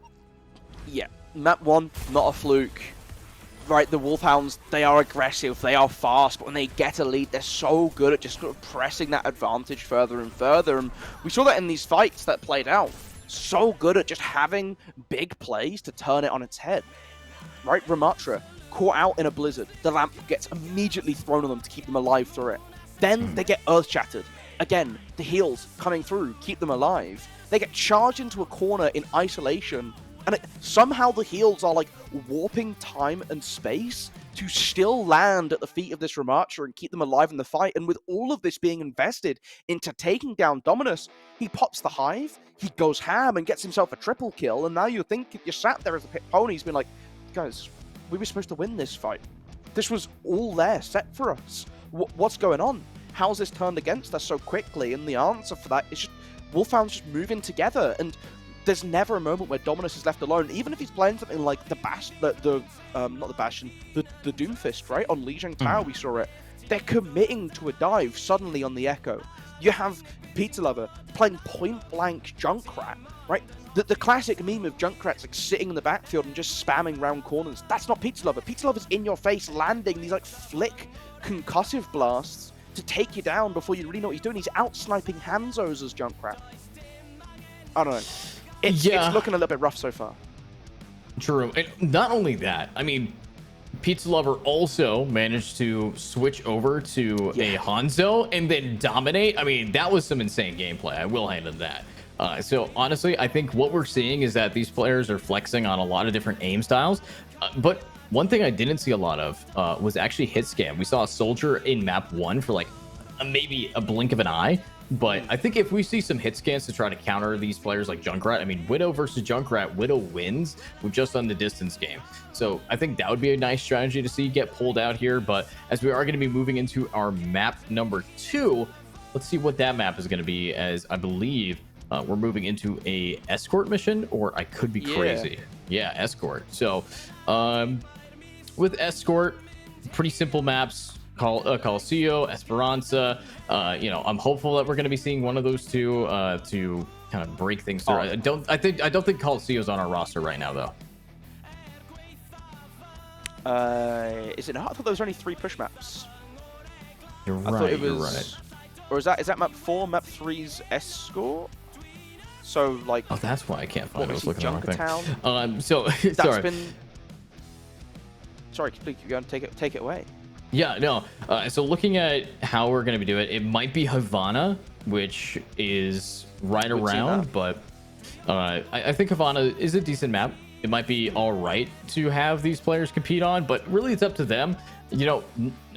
Yeah, map 1, not a fluke. Right, the Wolfhounds, they are aggressive, they are fast, but when they get a lead, they're so good at just sort of pressing that advantage further and further, and we saw that in these fights that played out. So good at just having big plays to turn it on its head. Right, Ramattra, caught out in a blizzard. The lamp gets immediately thrown on them to keep them alive through it. Then they get earth-shattered. Again, the heals coming through, keep them alive. They get charged into a corner in isolation, and somehow the heals are like warping time and space to still land at the feet of this Ramattra and keep them alive in the fight. And with all of this being invested into taking down Dominus, he pops the hive, he goes ham and gets himself a triple kill. And now you think you're sat there as a Pit Pony's been like, guys, we were supposed to win this fight. This was all there set for us. What's going on? How's this turned against us so quickly? And the answer for that is just Wolfhounds just moving together. And there's never a moment where Dominus is left alone, even if he's playing something like the Bastion, not the Bastion, the Doomfist, right? On Lijiang Tower, we saw it. They're committing to a dive suddenly on the Echo. You have Pizza Lover playing point-blank Junkrat, right? The classic meme of Junkrat's like sitting in the backfield and just spamming round corners. That's not Pizza Lover. Pizza Lover's in your face, landing these like flick concussive blasts to take you down before you really know what he's doing. He's out-sniping Hanzos as Junkrat. I don't know. It's looking a little bit rough so far. True. And not only that, I mean, Pizza Lover also managed to switch over to a Hanzo and then dominate. I mean, that was some insane gameplay. I will hand them that. So honestly, I think what we're seeing is that these players are flexing on a lot of different aim styles. But one thing I didn't see a lot of was actually hit scan. We saw a soldier in map 1 for like maybe a blink of an eye. But I think if we see some hit scans to try to counter these players like Junkrat, I mean, Widow versus Junkrat, Widow wins with just on the distance game. So I think that would be a nice strategy to see get pulled out here. But as we are going to be moving into our map number 2, let's see what that map is going to be, as I believe we're moving into a escort mission, or I could be crazy. Yeah, Escort. So with Escort, pretty simple maps. Coliseo, Esperanza. I'm hopeful that we're going to be seeing one of those two to kind of break things through. I don't think Coliseo's on our roster right now, though. Is it not? I thought there was only 3 push maps. You're I right. thought it was, you're right. Or is that map 4? Map 3's Escort. So like. Oh, that's why I can't find it. I was looking at the wrong thing. So that's sorry. Sorry, please keep going. Take it away. Yeah, no. So looking at how we're going to be doing it, it might be Havana, which is right around, but I think Havana is a decent map. It might be all right to have these players compete on, but really it's up to them.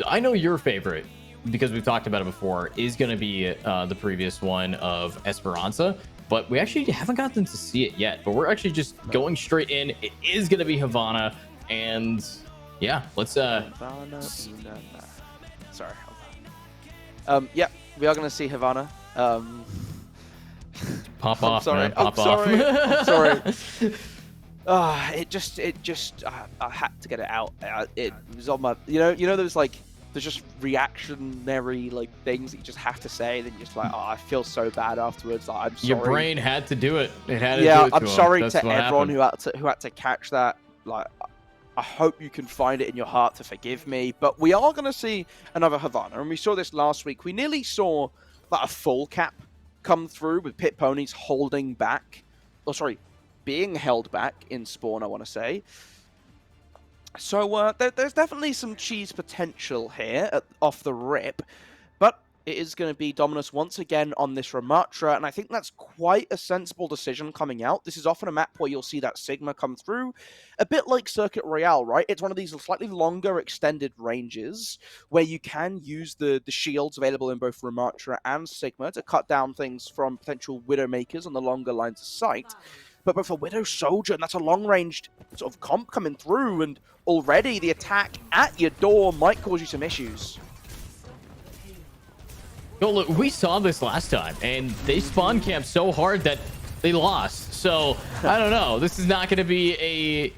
I know your favorite, because we've talked about it before, is going to be the previous one of Esperanza, but we actually haven't gotten to see it yet. But we're actually just going straight in. It is going to be Havana, and yeah, let's Havana. Sorry. Yeah, we are going to see Havana. Pop off, sorry. man. Pop off. Sorry. I'm sorry. It just I had to get it out. It was on my, there's just reactionary things that you just have to say. Then you're just like, oh, I feel so bad afterwards. Like, I'm sorry. Your brain had to do it. It had to yeah, do it. I'm sorry That's to everyone happened. who had to catch that. Like, I hope you can find it in your heart to forgive me. But we are going to see another Havana, and we saw this last week. We nearly saw a full cap come through with pit ponies holding back. Oh, sorry. Being held back in spawn, I want to say. So there's definitely some cheese potential here off the rip, but it is going to be Dominus once again on this Ramatra, and I think that's quite a sensible decision coming out. This is often a map where you'll see that Sigma come through, a bit like Circuit Royale, right? It's one of these slightly longer extended ranges where you can use the shields available in both Ramatra and Sigma to cut down things from potential Widowmakers on the longer lines of sight. But for Widow Soldier, and that's a long-ranged sort of comp coming through, and already the attack at your door might cause you some issues. No, look, we saw this last time, and they spawn camped so hard that they lost. So, I don't know. This is not going to be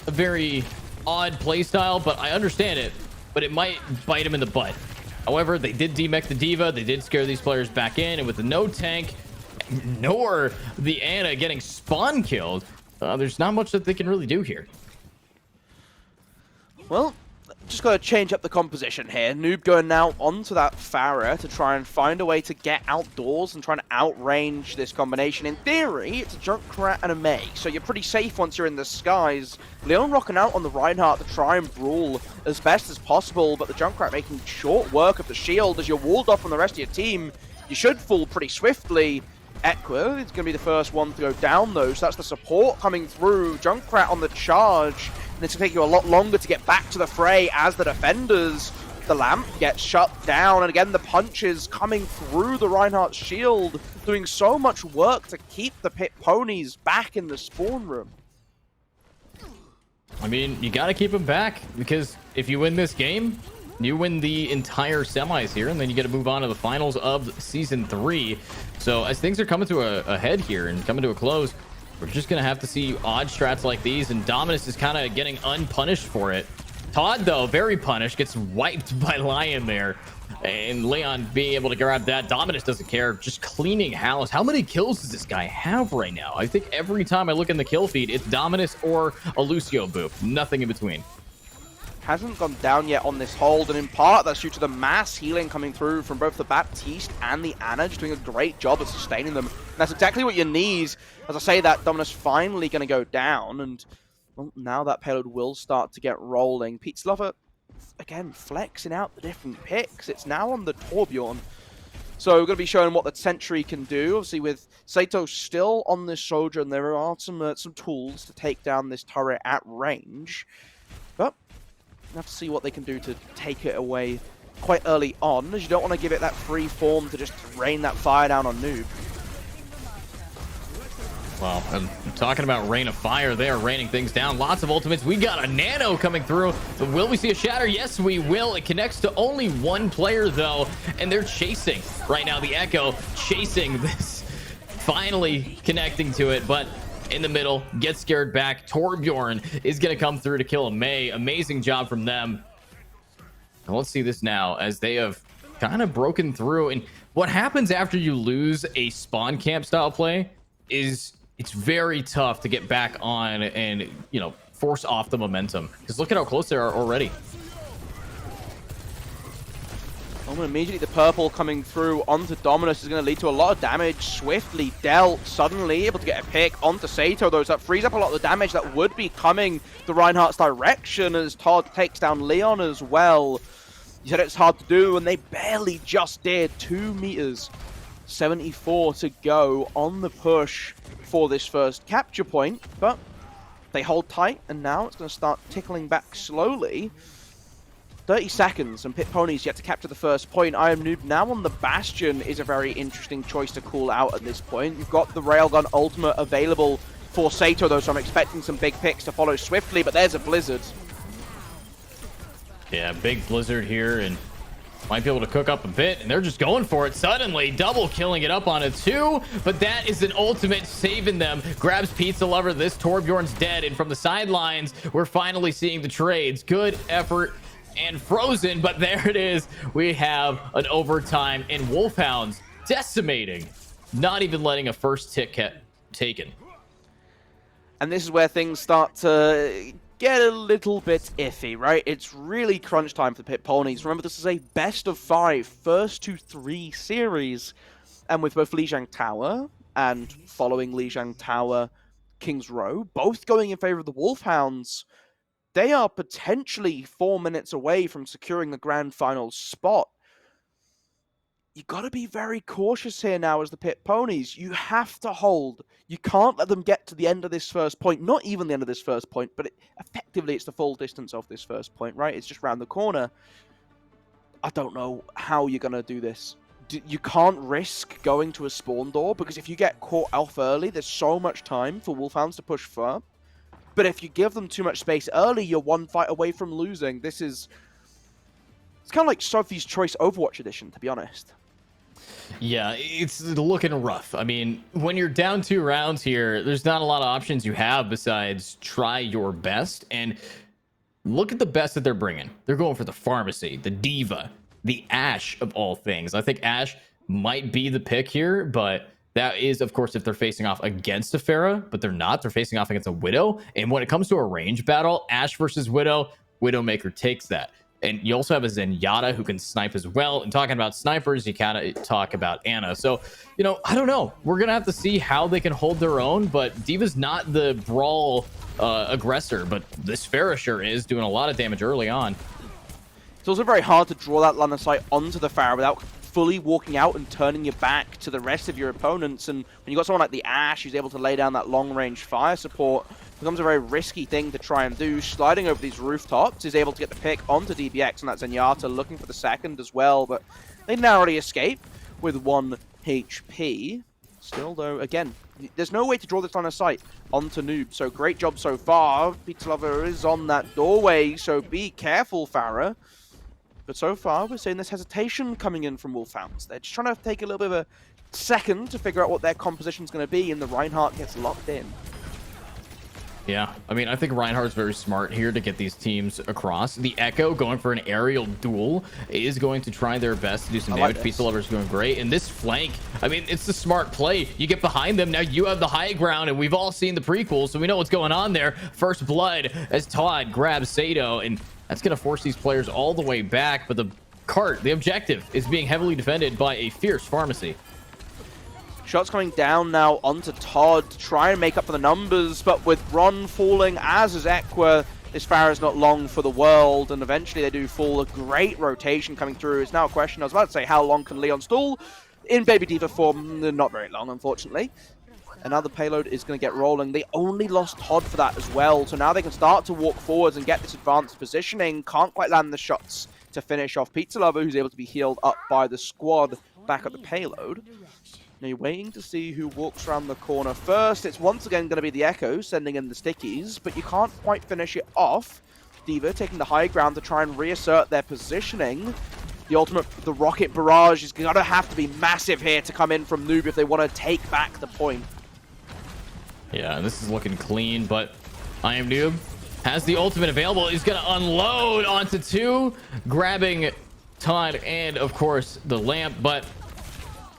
a very odd playstyle, but I understand it. But it might bite them in the butt. However, they did demech the Diva. They did scare these players back in, and with the no tank, nor the Ana getting spawn killed, there's not much that they can really do here. Well, just got to change up the composition here. Noob going now onto that Pharah to try and find a way to get outdoors and trying to outrange this combination. In theory, it's a Junkrat and a Mei, so you're pretty safe once you're in the skies. Leon rocking out on the Reinhardt to try and brawl as best as possible, but the Junkrat making short work of the shield as you're walled off from the rest of your team. You should fall pretty swiftly. Equa is going to be the first one to go down, though, so that's the support coming through. Junkrat on the charge, and it's going to take you a lot longer to get back to the fray as the defenders. The lamp gets shut down, and again, the punches coming through the Reinhardt's shield, doing so much work to keep the pit ponies back in the spawn room. I mean, you got to keep them back, because if you win this game, you win the entire semis here, and then you get to move on to the finals of Season 3. So as things are coming to a head here and coming to a close, we're just going to have to see odd strats like these, and Dominus is kind of getting unpunished for it. Todd, though, very punished, gets wiped by Lion there. And Leon being able to grab that. Dominus doesn't care, just cleaning house. How many kills does this guy have right now? I think every time I look in the kill feed, it's Dominus or a Lucio boop. Nothing in between. Hasn't gone down yet on this hold, and in part that's due to the mass healing coming through from both the Baptiste and the Ana, just doing a great job of sustaining them. And that's exactly what you need. As I say that, Dominus finally going to go down, and well, now that payload will start to get rolling. Pete Slover, again, flexing out the different picks. It's now on the Torbjorn. So we're going to be showing what the Sentry can do. Obviously, with Saito still on this Soldier, and there are some tools to take down this turret at range. But we'll have to see what they can do to take it away quite early on, as you don't want to give it that free form to just rain that fire down on Noob. Well, I'm talking about Rain of Fire there, raining things down. Lots of ultimates. We got a Nano coming through. Will we see a Shatter? Yes, we will. It connects to only one player, though, and they're chasing right now. The Echo chasing this, finally connecting to it, but in the middle, gets scared back. Torbjorn is going to come through to kill a Mei. Amazing job from them. And let's see this now as they have kind of broken through. And what happens after you lose a spawn camp style play is it's very tough to get back on and, you know, force off the momentum. Because look at how close they are already. Immediately the purple coming through onto Dominus is going to lead to a lot of damage. Swiftly dealt, suddenly able to get a pick onto Sato, though, so that frees up a lot of the damage that would be coming the Reinhardt's direction as Todd takes down Leon as well. You said it's hard to do, and they barely just did. 2 meters, 74 to go on the push for this first capture point, but they hold tight, and now it's going to start tickling back slowly. 30 seconds, and Pit Pony's yet to capture the first point. I Am Noob now on the Bastion is a very interesting choice to call out at this point. You've got the Railgun ultimate available for Sato, though, so I'm expecting some big picks to follow swiftly, but there's a Blizzard. Yeah, big Blizzard here, and might be able to cook up a bit, and they're just going for it. Suddenly, double killing it up on a 2, but that is an ultimate saving them. Grabs Pizza Lover. This Torbjorn's dead, and from the sidelines, we're finally seeing the trades. Good effort. And Frozen, but there it is. We have an overtime, and Wolfhounds decimating, not even letting a first tick get taken. And this is where things start to get a little bit iffy, right? It's really crunch time for the Pit Ponies. Remember, this is a best of 5, first to 3 series. And with both Lijiang Tower and following Lijiang Tower, King's Row, both going in favor of the Wolfhounds, they are potentially 4 minutes away from securing the grand final spot. You got to be very cautious here now as the Pit Ponies. You have to hold. You can't let them get to the end of this first point. Not even the end of this first point, but effectively it's the full distance of this first point, right? It's just around the corner. I don't know how you're going to do this. You can't risk going to a spawn door, because if you get caught off early, there's so much time for Wolfhounds to push far. But if you give them too much space early, you're one fight away from losing. It's kind of like Sophie's Choice Overwatch Edition, to be honest. Yeah, it's looking rough. I mean, when you're down 2 rounds here, there's not a lot of options you have besides try your best. And look at the best that they're bringing. They're going for the Pharmacy, the Diva, the Ashe of all things. I think Ashe might be the pick here, but that is, of course, if they're facing off against a Pharah, but they're not. They're facing off against a Widow. And when it comes to a range battle, Ashe versus Widow, Widowmaker takes that. And you also have a Zenyatta who can snipe as well. And talking about snipers, you kind of talk about Ana. So, you know, I don't know. We're going to have to see how they can hold their own. But Diva's not the brawl aggressor, but this Pharah sure is doing a lot of damage early on. It's also very hard to draw that line of sight onto the Pharah without fully walking out and turning your back to the rest of your opponents. And when you've got someone like the Ashe who's able to lay down that long-range fire support, it becomes a very risky thing to try and do. Sliding over these rooftops is able to get the pick onto DBX and that Zenyatta, looking for the second as well, but they narrowly escape with 1 HP. Still, though, again, there's no way to draw this line of sight onto Noob, so great job so far. Pizza Lover is on that doorway, so be careful, Pharah. But so far, we're seeing this hesitation coming in from Wolfhounds. They're just trying to take a little bit of a second to figure out what their composition's going to be, and the Reinhardt gets locked in. Yeah, I mean, I think Reinhardt's very smart here to get these teams across. The Echo going for an aerial duel is going to try their best to do some damage. Pizza Lover's doing great. And this flank, I mean, it's the smart play. You get behind them, now you have the high ground, and we've all seen the prequels, so we know what's going on there. First blood as Todd grabs Sato, and that's going to force these players all the way back. But the cart, the objective, is being heavily defended by a fierce Pharmacy. Shots coming down now onto Todd to try and make up for the numbers, but with Ron falling, as is Equa, this Pharah is not long for the world, and eventually they do fall. A great rotation coming through. It's now a question, I was about to say, how long can Leon stall? In Baby Diva form, not very long, unfortunately. Another payload is going to get rolling. They only lost Todd for that as well, so now they can start to walk forwards and get this advanced positioning. Can't quite land the shots to finish off Pizza Lover, who's able to be healed up by the squad back at the payload. Now you're waiting to see who walks around the corner first. It's once again going to be the Echo sending in the stickies, but you can't quite finish it off. Diva taking the high ground to try and reassert their positioning. The rocket barrage is going to have to be massive here to come in from Noob if they want to take back the point. Yeah, and this is looking clean, but I Am Noob has the ultimate available. He's going to unload onto 2, grabbing Todd and, of course, the lamp, but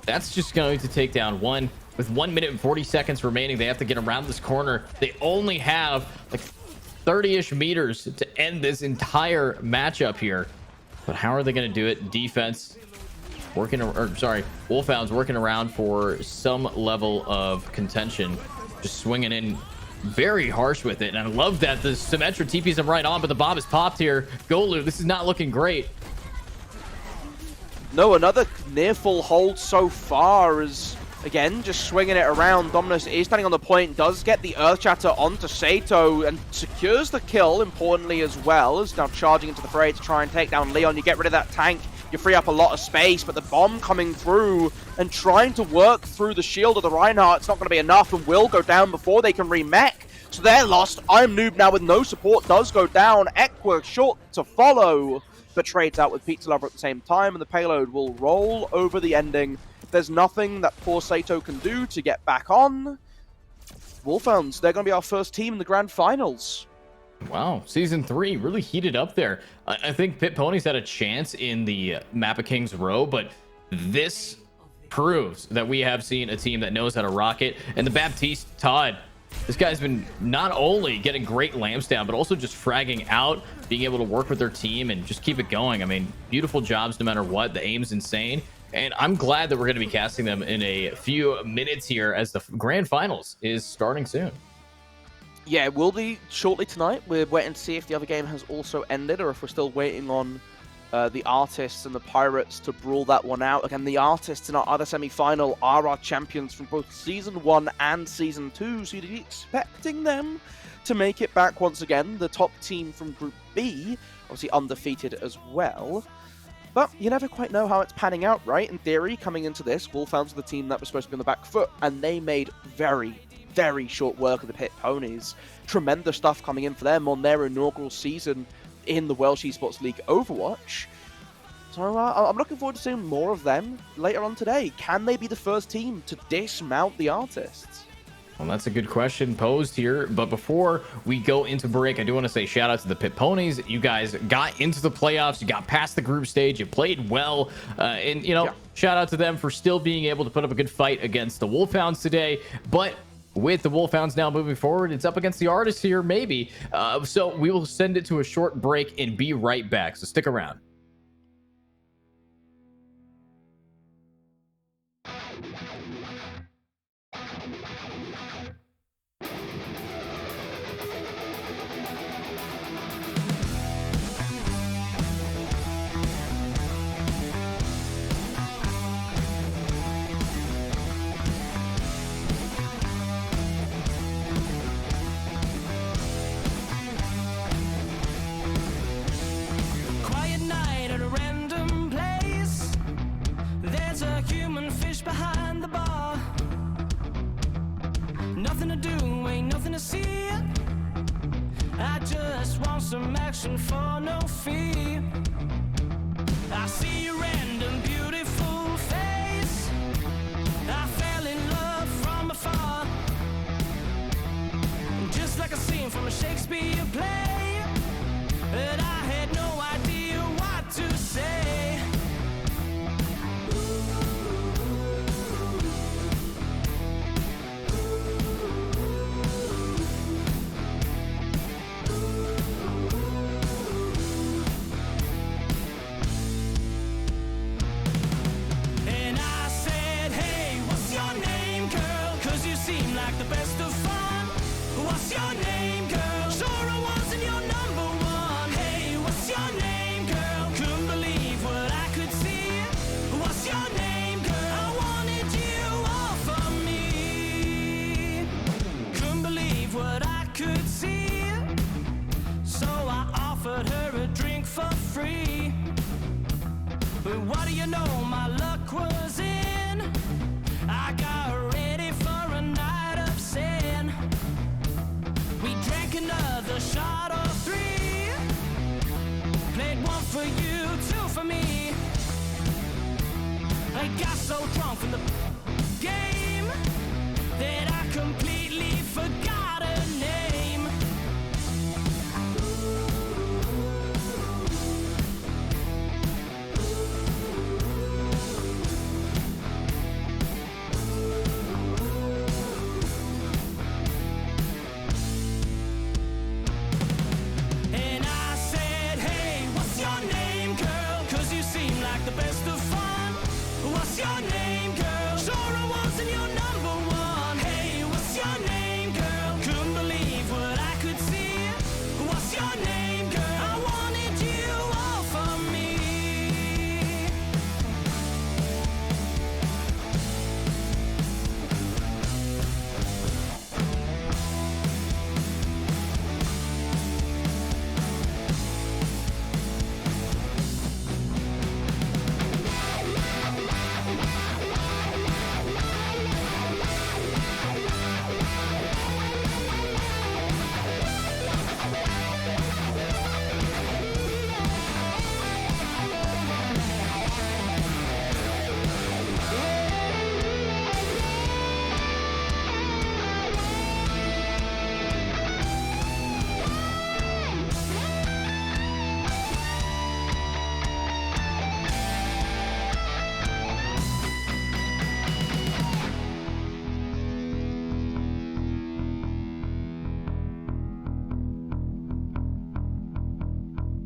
that's just going to take down 1. With 1 minute and 40 seconds remaining, they have to get around this corner. They only have like 30-ish meters to end this entire matchup here. But how are they going to do it? Defense working, or sorry, Wolfhound's working around for some level of contention. Just swinging in very harsh with it. And I love that the Symmetra TPs him right on, but the bomb is popped here. Golu, this is not looking great. No, another near full hold so far as, again, just swinging it around. Dominus is standing on the point, does get the Earth Shatter onto Sato and secures the kill, importantly as well, as now charging into the fray to try and take down Leon. You get rid of that tank, you free up a lot of space, but the bomb coming through and trying to work through the shield of the Reinhardt, it's not going to be enough and will go down before they can remech. So they're lost. I Am Noob now with no support does go down. Ekwa short to follow, but trades out with Pizza Lover at the same time, and the payload will roll over the ending. There's nothing that poor Sato can do to get back on. Wolfhounds, they're going to be our first team in the grand finals. Wow, season 3 really heated up there. I think Pit Ponies had a chance in the Mappa Kings row, but this proves that we have seen a team that knows how to rock it. And the Baptiste Todd, this guy's been not only getting great lamps down, but also just fragging out, being able to work with their team and just keep it going. I mean, beautiful jobs no matter what. The aim's insane. And I'm glad that we're going to be casting them in a few minutes here as the grand finals is starting soon. Yeah, it will be shortly tonight. We're waiting to see if the other game has also ended or if we're still waiting on the Artists and the Pirates to brawl that one out. Again, the Artists in our other semi-final are our champions from both Season 1 and Season 2, so you'd be expecting them to make it back once again. The top team from Group B, obviously undefeated as well. But you never quite know how it's panning out, right? In theory, coming into this, Wolfhounds were the team that was supposed to be on the back foot, and they made very short work of the Pit Ponies. Tremendous stuff coming in for them on their inaugural season in the Welsh Esports League Overwatch. So I'm looking forward to seeing more of them later on today. Can they be the first team to dismount the Artists? Well, that's a good question posed here. But before we go into break, I do want to say shout out to the Pit Ponies. You guys got into the playoffs. You got past the group stage. You played well. And, you know, yeah, shout out to them for still being able to put up a good fight against the Wolfhounds today. But with the Wolfhounds now moving forward, it's up against the Artists here, maybe. So we will send it to a short break and be right back. So stick around. Quiet night at a random place. There's a human fish behind the bar. Nothing to do, ain't nothing to see. I just want some action for no fee. I see your random beautiful face. I fell in love from afar, just like a scene from a Shakespeare play. But I had no idea what to say. And I said, hey, what's your name, girl? 'Cause you seem like the best of fun. What's your name, girl? Sure I wasn't your number one. Hey, what's your name, girl? Couldn't believe what I could see. What's your name, girl? I wanted you all for me. Couldn't believe what I could see. So I offered her a drink for free. But what do you know, my luck was in. I got ready for a night of sin. We drank another shot or three. Played one for you, two for me. I got so drunk from the game that I completely forgot your name, girl? Sure I wasn't your number one. Hey, what's your name, girl? Couldn't believe what I could see. What's your name, girl? I wanted you all for me.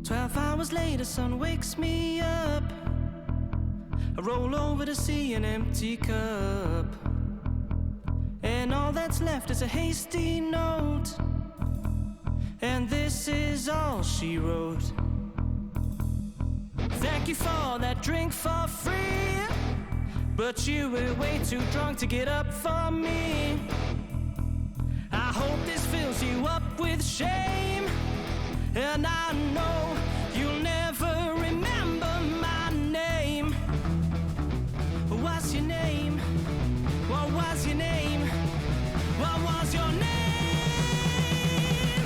12 hours later, sun wakes me up. I roll over to see an empty cup, and all that's left is a hasty note. And this is all she wrote. Thank you for that drink for free, but you were way too drunk to get up for me. I hope this fills you up with shame, and I know you'll never remember my name. What's your name? What was your name? What was your name?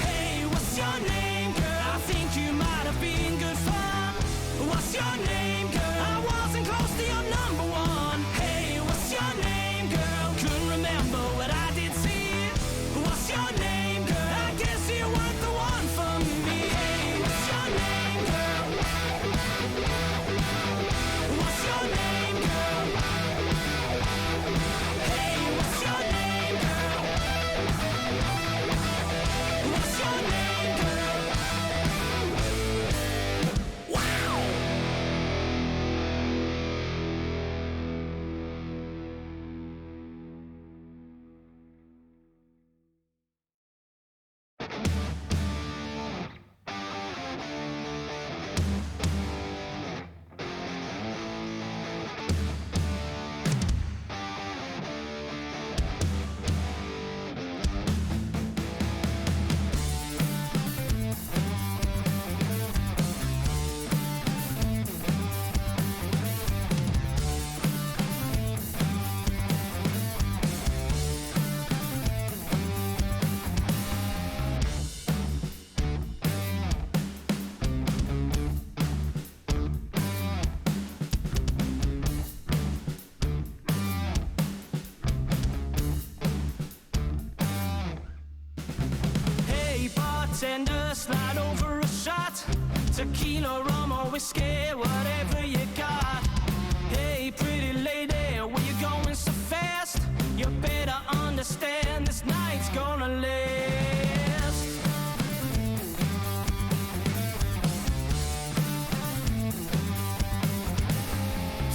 Hey, what's your name, girl? I think you might have been good fun. What's your name, girl? I wasn't close to your number one. Hey, what's your name, girl? Couldn't remember what I did see. What's your name, girl? I guess you weren't the one for me. Hey, what's your name, girl? What's your name, girl? Hey, what's your name, girl? What's your name, girl? Wow! Hey bartender, slide over a shot. Tequila, rum or whiskey, whatever you got. Hey pretty lady, where you going so fast? You better understand this night's gonna last.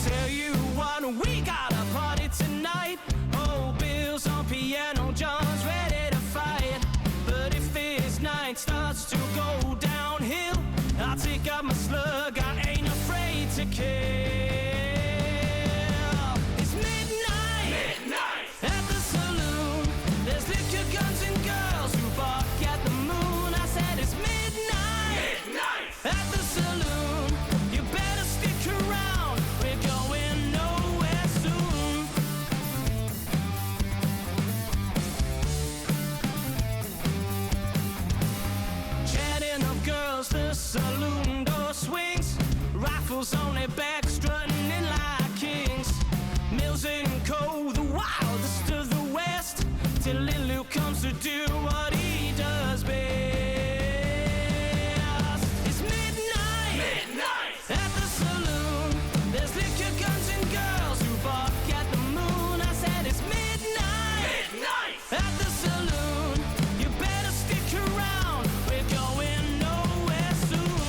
Tell you what, we got a party tonight. Oh, Bill's on piano, John's ready to fight. But if this night starts to go downhill, I'll take out my slug, I ain't afraid to kill. It's midnight, at the saloon. There's liquor, guns and girls who bark at the moon. I said it's midnight, at the saloon. You better stick around, we're going nowhere soon. Chatting up girls, the saloon door swings. Rifles on their back, strutting in like kings. Mills and Co, the wildest of the West, till Lil Luke comes to do what he does best. It's midnight, at the saloon. There's liquor, guns and girls who bark at the moon. I said it's midnight, at the saloon. You better stick around, we're going nowhere soon.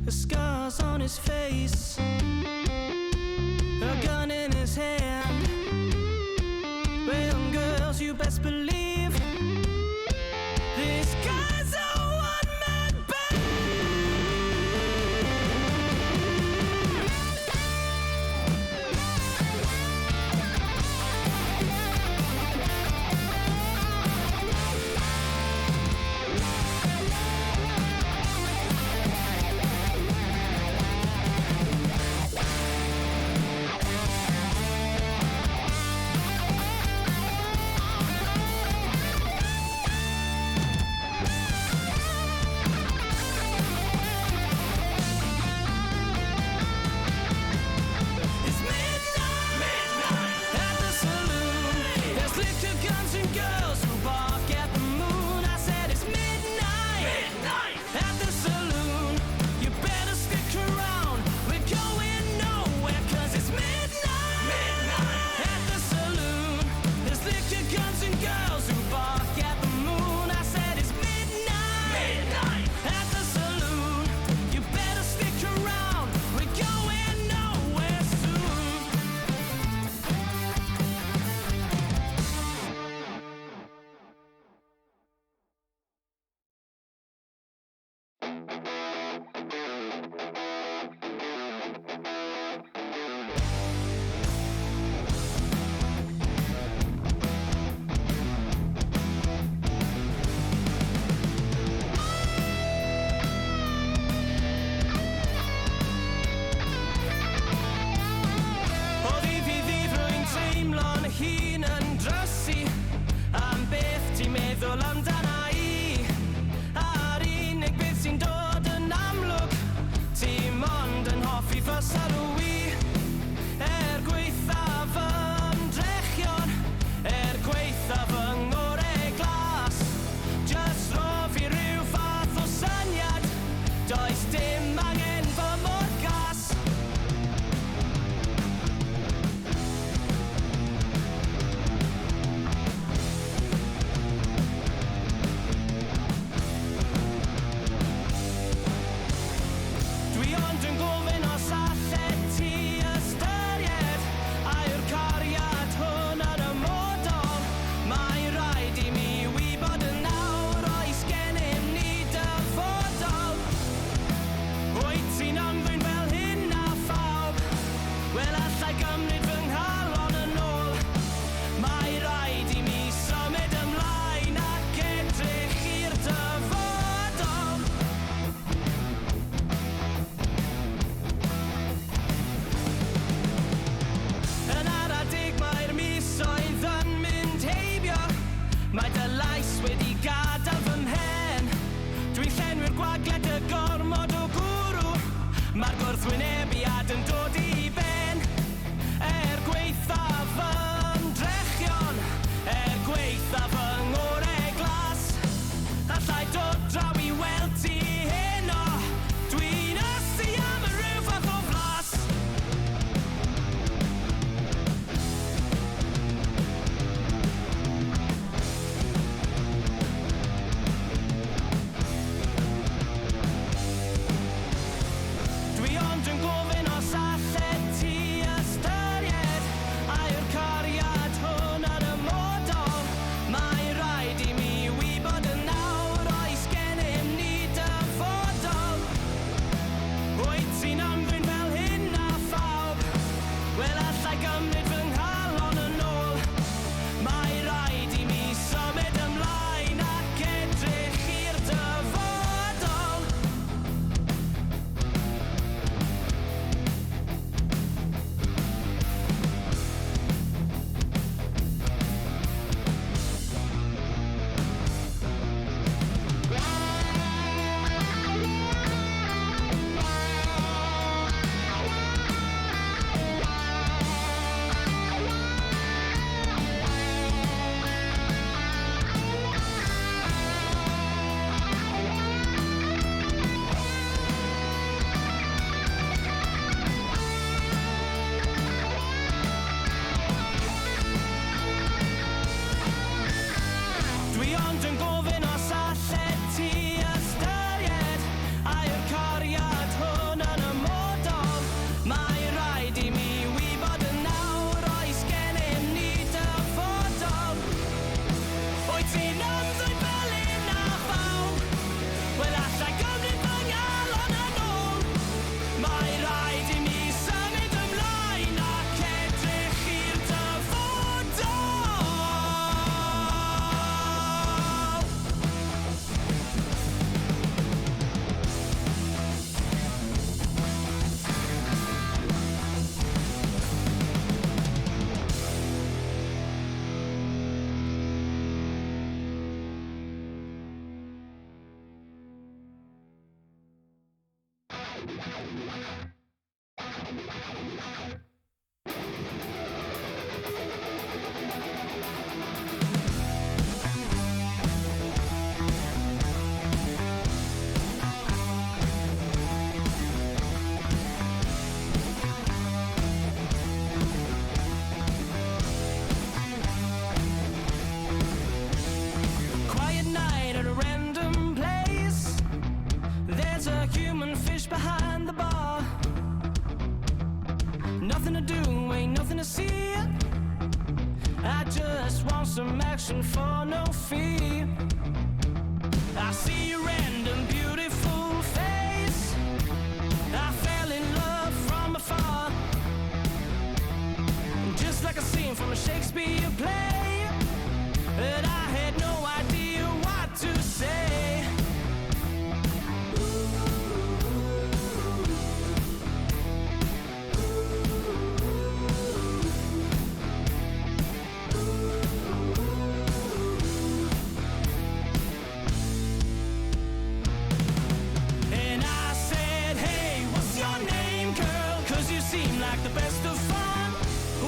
The scars on his face, a gun in his hand. Well, girls, you best believe this guy's a one-man band. Quiet night at a random place. There's a human fish behind the bar. Nothing to do, ain't nothing to see. I just want some action for no fee. I see your random beautiful face. I fell in love from afar, just like a scene from a Shakespeare play. But I had no idea what to say. And I said, hey, what's your name, girl? 'Cause you seem like the best of fun.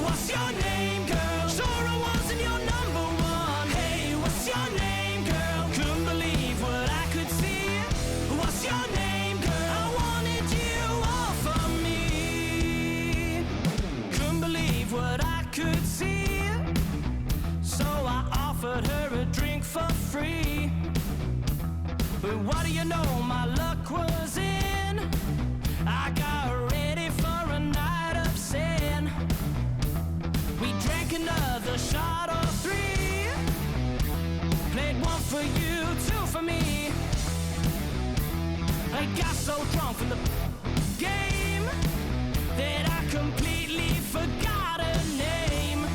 What's your name, girl? Sure I wasn't your number one. Hey, what's your name, girl? Couldn't believe what I could see. What's your name, girl? I wanted you all for me. Couldn't believe what I could see. So I offered her a drink for free. But what do you know, my luck was in. I got ready for a night of sin. We drank another shot or three. Played one for you, two for me. I got so drunk from the game that I completely forgot her name.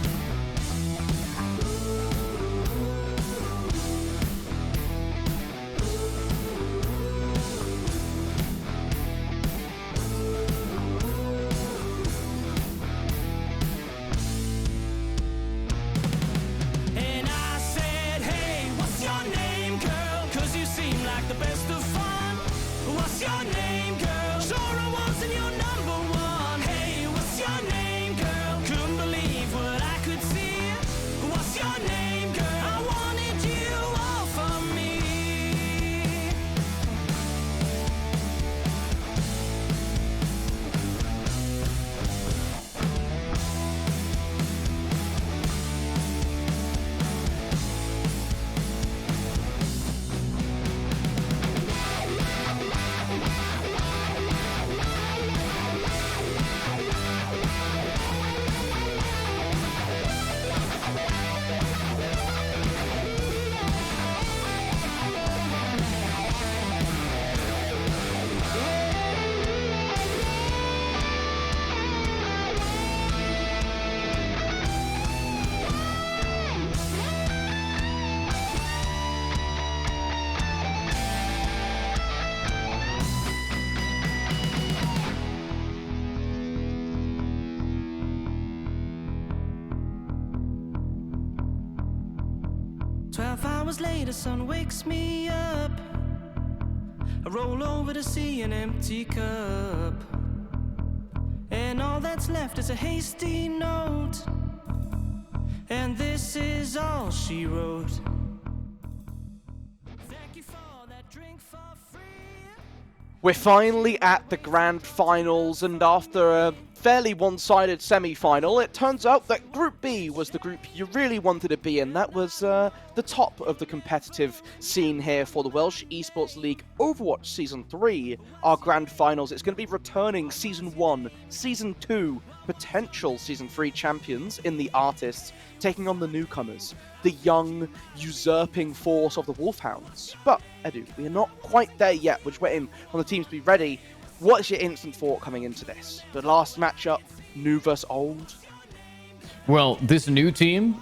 And I said, hey, what's your name, girl? 'Cause you seem like the best of fun. What's your name, girl? Sure I wasn't your number one. Hey, what's your name, girl? Couldn't believe what I could see. What's your name, girl? I wanted you all for me. Hours later, sun wakes me up. I roll over to see an empty cup, and all that's left is a hasty note. And this is all she wrote. Thank you for that drink for free. We're finally at the grand finals, and after a fairly one-sided semi-final, it turns out that Group B was the group you really wanted to be in. That was the top of the competitive scene here for the Welsh Esports League Overwatch Season 3, our grand finals. It's going to be returning Season 1, Season 2, potential Season 3 champions in the Artists, taking on the newcomers, the young, usurping force of the Wolfhounds. But, Edu, we are not quite there yet. We're just waiting on the teams to be ready. What's your instant thought coming into this? The last matchup, new versus old? Well, this new team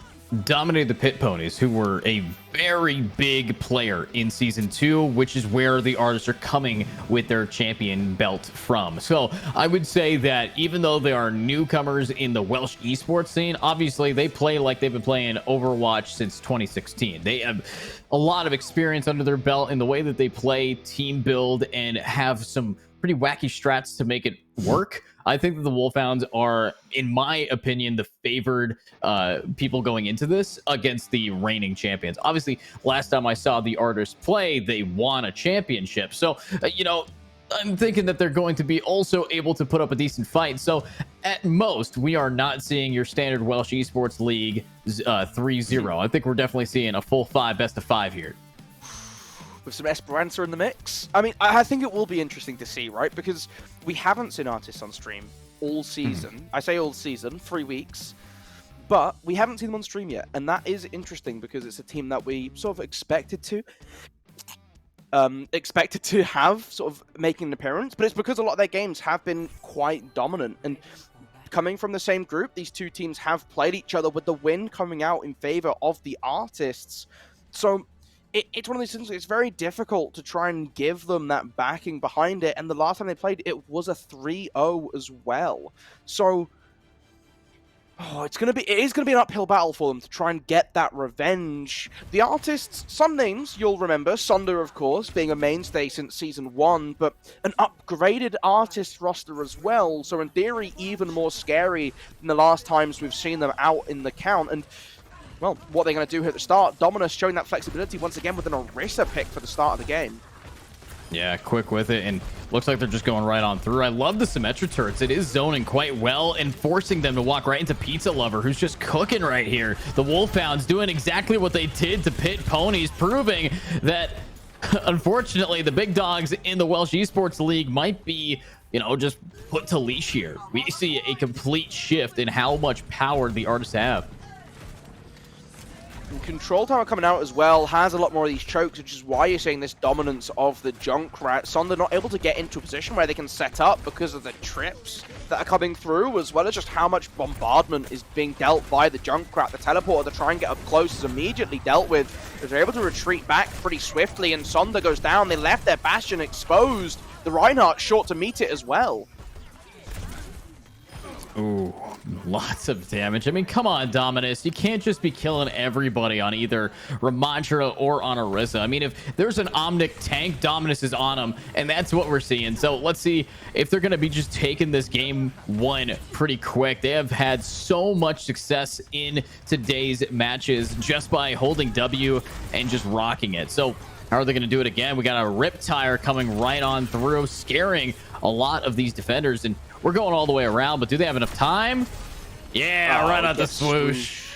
dominated the Pit Ponies, who were a very big player in Season 2, which is where the artists are coming with their champion belt from. So I would say that even though they are newcomers in the Welsh esports scene, obviously they play like they've been playing Overwatch since 2016. They have a lot of experience under their belt in the way that they play, team build, and have some pretty wacky strats to make it work. I think that the Wolfhounds are, in my opinion, the favored people going into this against the reigning champions. Obviously, last time I saw the artists play, they won a championship. So, you know, I'm thinking that they're going to be also able to put up a decent fight. So at most, we are not seeing your standard Welsh Esports League 3-0. I think we're definitely seeing a full 5 best of 5 here. With some Esperanza in the mix. I mean, I think it will be interesting to see, right? Because we haven't seen artists on stream all season. I say all season, 3 weeks. But we haven't seen them on stream yet. And that is interesting because it's a team that we sort of expected to have sort of making an appearance. But it's because a lot of their games have been quite dominant. And coming from the same group, these two teams have played each other with the win coming out in favor of the artists. So it's one of these things, it's very difficult to try and give them that backing behind it. And the last time they played, it was a 3-0 as well. So it is gonna be an uphill battle for them to try and get that revenge. The artists, some names you'll remember, Sunder, of course, being a mainstay since Season 1, but an upgraded artist roster as well. So in theory, even more scary than the last times we've seen them out in the count. And well, what they're going to do here at the start, Dominus showing that flexibility once again with an Orisa pick for the start of the game. Yeah, quick with it, and looks like they're just going right on through. I love the Symmetra turrets. It is zoning quite well and forcing them to walk right into Pizza Lover, who's just cooking right here. The Wolfhounds doing exactly what they did to Pit Ponies, proving that, unfortunately, the big dogs in the Welsh Esports League might be, you know, just put to leash here. We see a complete shift in how much power the artists have. And Control Tower coming out as well has a lot more of these chokes, which is why you're seeing this dominance of the Junkrat. Sonder not able to get into a position where they can set up because of the trips that are coming through, as well as just how much bombardment is being dealt by the Junkrat. The teleporter to try and get up close is immediately dealt with. They're able to retreat back pretty swiftly, and Sonder goes down. They left their Bastion exposed. The Reinhardt short to meet it as well. Ooh, lots of damage. I mean, come on, Dominus. You can't just be killing everybody on either Ramantra or on Orisa. I mean, if there's an Omnic tank, Dominus is on him, and that's what we're seeing. So let's see if they're going to be just taking this game one pretty quick. They have had so much success in today's matches just by holding W and just rocking it. So how are they going to do it again? We got a Riptire coming right on through, scaring a lot of these defenders, and we're going all the way around, but do they have enough time? Yeah, right out the swoosh.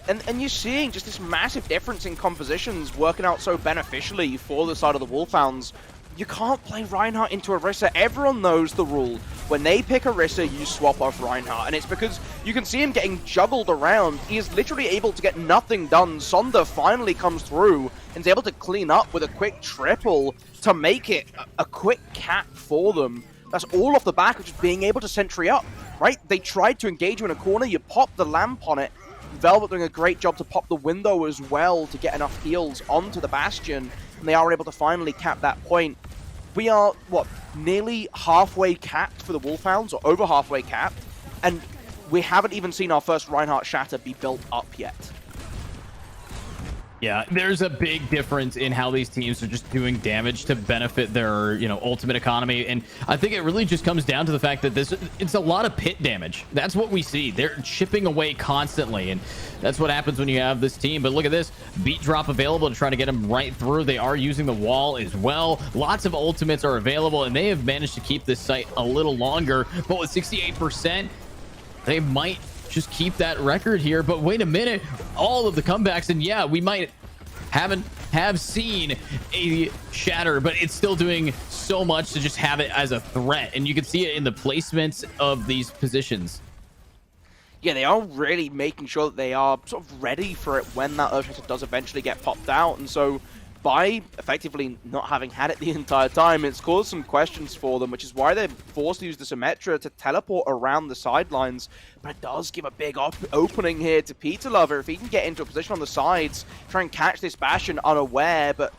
And you're seeing just this massive difference in compositions working out so beneficially for the side of the Wolfhounds. You can't play Reinhardt into Orisa. Everyone knows the rule. When they pick Orisa, you swap off Reinhardt. And it's because you can see him getting juggled around. He is literally able to get nothing done. Sonder finally comes through and is able to clean up with a quick triple to make it a quick cap for them. That's all off the back of just being able to sentry up, right? They tried to engage you in a corner. You pop the lamp on it. Velvet doing a great job to pop the window as well to get enough heals onto the Bastion. And they are able to finally cap that point. We are, what, nearly halfway capped for the Wolfhounds, or over halfway capped. And we haven't even seen our first Reinhardt Shatter be built up yet. Yeah, there's a big difference in how these teams are just doing damage to benefit their, you know, ultimate economy. And I think it really just comes down to the fact that it's a lot of pit damage. That's what we see. They're chipping away constantly, and that's what happens when you have this team. But look at this, beat drop available to try to get them right through. They are using the wall as well. Lots of ultimates are available, and they have managed to keep this site a little longer. But with 68%, they might just keep that record here. But wait a minute, all of the comebacks, and yeah, we might have seen a shatter, but it's still doing so much to just have it as a threat, and you can see it in the placements of these positions. Yeah, they are really making sure that they are sort of ready for it when that Earth Shatter does eventually get popped out. And so by effectively not having had it the entire time, it's caused some questions for them, which is why they're forced to use the Symmetra to teleport around the sidelines. But it does give a big opening here to Peter Lover. If he can get into a position on the sides, try and catch this Bastion unaware, but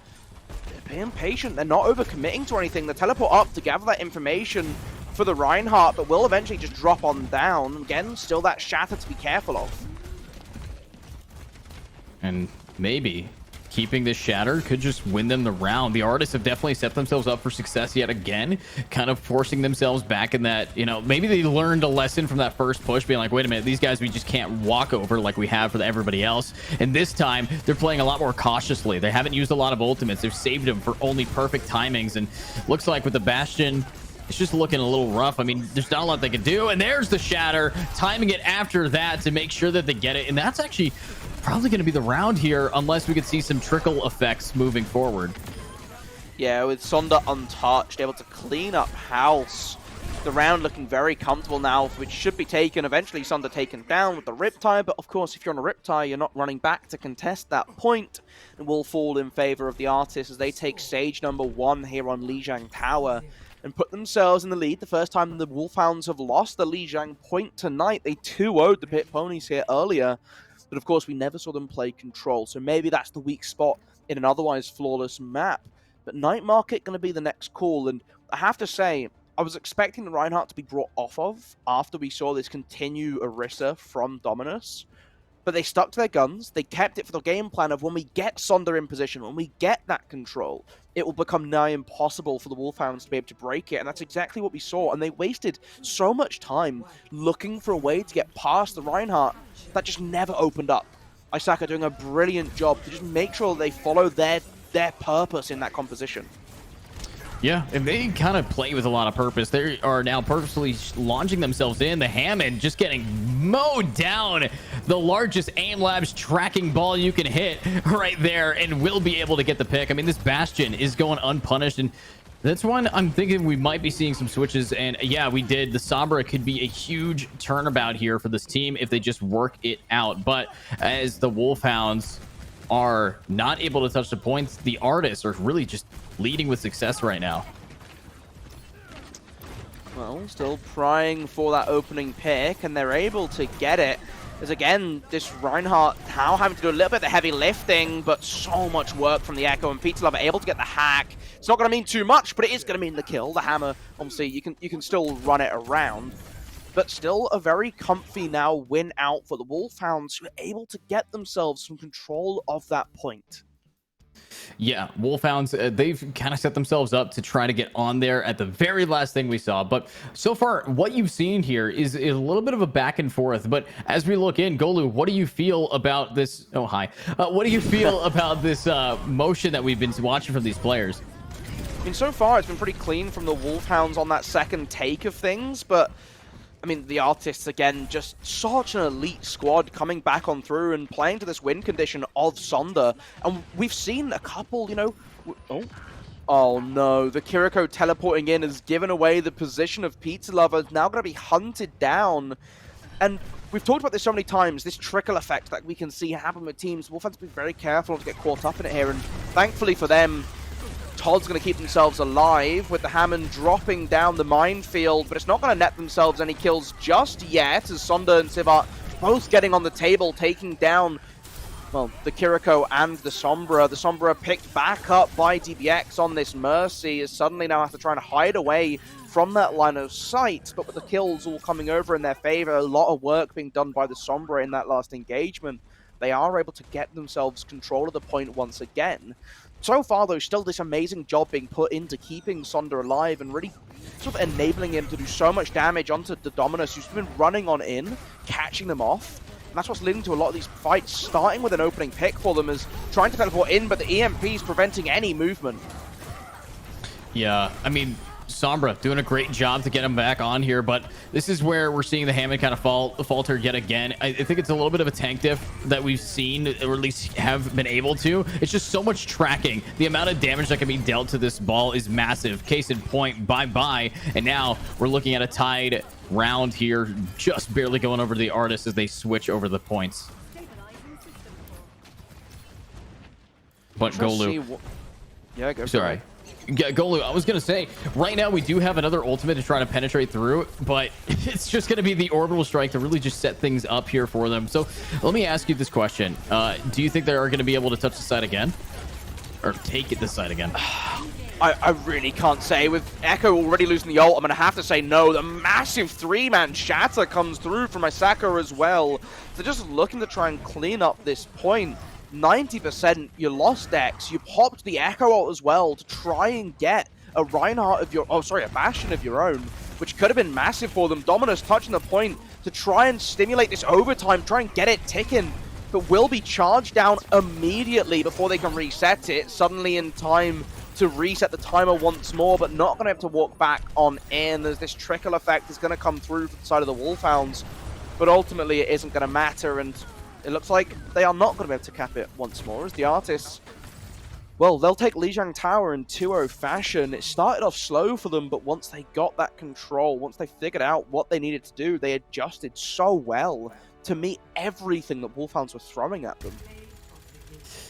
they're being patient. They're not overcommitting to anything. They teleport up to gather that information for the Reinhardt, but will eventually just drop on down. Again, still that Shatter to be careful of. And maybe keeping this Shatter could just win them the round. The Artists have definitely set themselves up for success yet again, kind of forcing themselves back in that, you know, maybe they learned a lesson from that first push, being like, wait a minute, these guys we just can't walk over like we have for everybody else. And this time they're playing a lot more cautiously. They haven't used a lot of ultimates. They've saved them for only perfect timings. And looks like with the Bastion, it's just looking a little rough. I mean, there's not a lot they can do. And there's the Shatter, timing it after that to make sure that they get it. And that's actually probably going to be the round here, unless we could see some trickle effects moving forward. Yeah, with Sonder untouched, able to clean up house. The round looking very comfortable now, which should be taken. Eventually, Sonder taken down with the Riptide, but of course, if you're on a Riptide, you're not running back to contest that point. It will fall in favor of the Artists as they take stage number 1 here on Lijiang Tower and put themselves in the lead. The first time the Wolfhounds have lost the Lijiang point tonight. They 2-0'd the Pit Ponies here earlier. But of course, we never saw them play control. So maybe that's the weak spot in an otherwise flawless map. But Night Market going to be the next call. And I have to say, I was expecting the Reinhardt to be brought off of after we saw this continue Orisa from Dominus. But they stuck to their guns. They kept it for the game plan of when we get Sonder in position, when we get that control, it will become nigh impossible for the Wolfhounds to be able to break it. And that's exactly what we saw. And they wasted so much time looking for a way to get past the Reinhardt that just never opened up. Isaka doing a brilliant job to just make sure they follow their purpose in that composition. Yeah, and they kind of play with a lot of purpose. They are now purposely launching themselves in. The Hammond just getting mowed down. The largest Aim Labs tracking ball you can hit right there, and will be able to get the pick. I mean, this Bastion is going unpunished, and that's one I'm thinking we might be seeing some switches. And yeah, we did. The Sombra could be a huge turnabout here for this team if they just work it out. But as the Wolfhounds are not able to touch the points, the Artists are really just leading with success right now. Well, still prying for that opening pick, and they're able to get it. As again, this Reinhardt now having to do a little bit of the heavy lifting, but so much work from the Echo, and Peter Lover able to get the hack. It's not going to mean too much, but it is going to mean the kill. The hammer, obviously, you can still run it around. But still a very comfy now win out for the Wolfhounds, who are able to get themselves some control of that point. Yeah, Wolfhounds, they've kind of set themselves up to try to get on there at the very last thing we saw. But so far, what you've seen here is a little bit of a back and forth. But as we look in, Golu, what do you feel about this? Oh, hi. What do you feel about this motion that we've been watching from these players? I mean, so far, it's been pretty clean from the Wolfhounds on that second take of things, but I mean, the Artists, again, just such an elite squad coming back on through and playing to this win condition of Sonder. And we've seen a couple, you know... Oh no, the Kiriko teleporting in has given away the position of Pizza Lover, now going to be hunted down. And we've talked about this so many times, this trickle effect that we can see happen with teams. Wolfhounds have to be very careful to get caught up in it here, and thankfully for them, Todd's going to keep themselves alive with the Hammond dropping down the minefield, but it's not going to net themselves any kills just yet, as Sonder and Sivart both getting on the table, taking down, well, the Kiriko and the Sombra. The Sombra picked back up by DBX on this Mercy, as suddenly now have to try and hide away from that line of sight, but with the kills all coming over in their favor, a lot of work being done by the Sombra in that last engagement, they are able to get themselves control of the point once again. So far, though, still this amazing job being put into keeping Sonder alive and really sort of enabling him to do so much damage onto the Dominus, who's been running on in, catching them off. And that's what's leading to a lot of these fights, starting with an opening pick for them, as trying to teleport in, but the EMP is preventing any movement. Yeah, I mean, Sombra doing a great job to get him back on here, but this is where we're seeing the Hammond kind of falter yet again. I think it's a little bit of a tank diff that we've seen, or at least have been able to. It's just so much tracking. The amount of damage that can be dealt to this ball is massive. Case in point, bye-bye. And now we're looking at a tied round here, just barely going over to the Artists as they switch over the points. But Golu, Yeah, go for Sorry. it. Golu, I was going to say, right now we do have another ultimate to try to penetrate through, but it's just going to be the orbital strike to really just set things up here for them. So let me ask you this question. Do you think they are going to be able to touch the side again? Or take it this side again? I really can't say. With Echo already losing the ult, I'm going to have to say no. The massive 3-man shatter comes through from Isaka as well. They're just looking to try and clean up this point. 90%, you lost X. You popped the Echo ult as well to try and get a Reinhardt of your... Oh, sorry, a Bastion of your own, which could have been massive for them. Dominus touching the point to try and stimulate this overtime, try and get it ticking, but will be charged down immediately before they can reset it. Suddenly in time to reset the timer once more, but not going to have to walk back on in. There's this trickle effect is going to come through from the side of the Wolfhounds, but ultimately it isn't going to matter, and it looks like they are not going to be able to cap it once more, as the Artists, well, they'll take Lijiang Tower in 2-0 fashion. It started off slow for them, but once they got that control, once they figured out what they needed to do, they adjusted so well to meet everything that Wolfhounds were throwing at them.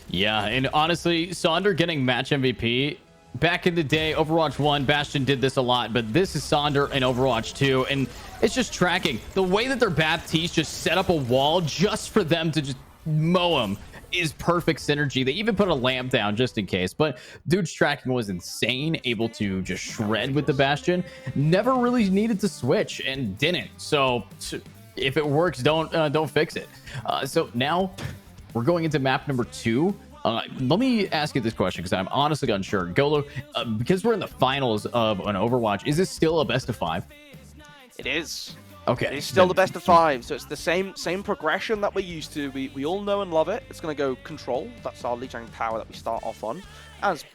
Yeah, and honestly, Sonder getting match MVP. Back in the day, Overwatch 1, Bastion did this a lot, but this is Sonder in Overwatch 2, and it's just tracking. The way that their Baptiste just set up a wall just for them to just mow them is perfect synergy. They even put a lamp down just in case, but dude's tracking was insane, able to just shred with the Bastion. Never really needed to switch and didn't. So if it works, don't fix it. So now we're going into map number 2. Let me ask you this question because I'm honestly unsure. Golo, because we're in the finals of an Overwatch, is this still a best of 5? It is. Okay. It's still the best of 5, so it's the same progression that we're used to. We all know and love it. It's going to go Control. That's our Lijiang Tower that we start off on, as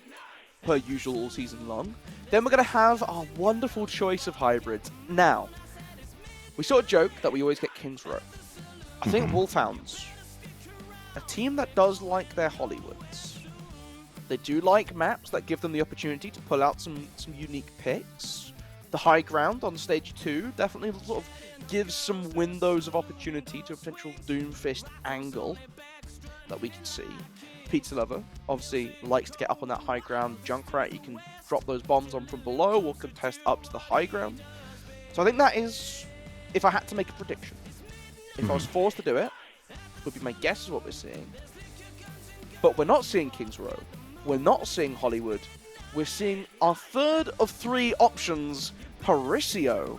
per usual all season long. Then we're going to have our wonderful choice of hybrids. Now, we sort of joke that we always get King's Row. I think Wolfhounds, a team that does like their Hollywoods. They do like maps that give them the opportunity to pull out some unique picks. The high ground on stage 2 definitely sort of gives some windows of opportunity to a potential Doomfist angle that we can see. Pizza Lover obviously likes to get up on that high ground. Junkrat, you can drop those bombs on from below or contest up to the high ground. So I think that is, if I had to make a prediction, if I was forced to do it, would be my guess is what we're seeing. But we're not seeing King's Row. We're not seeing Hollywood. We're seeing our third of 3 options, Paricio.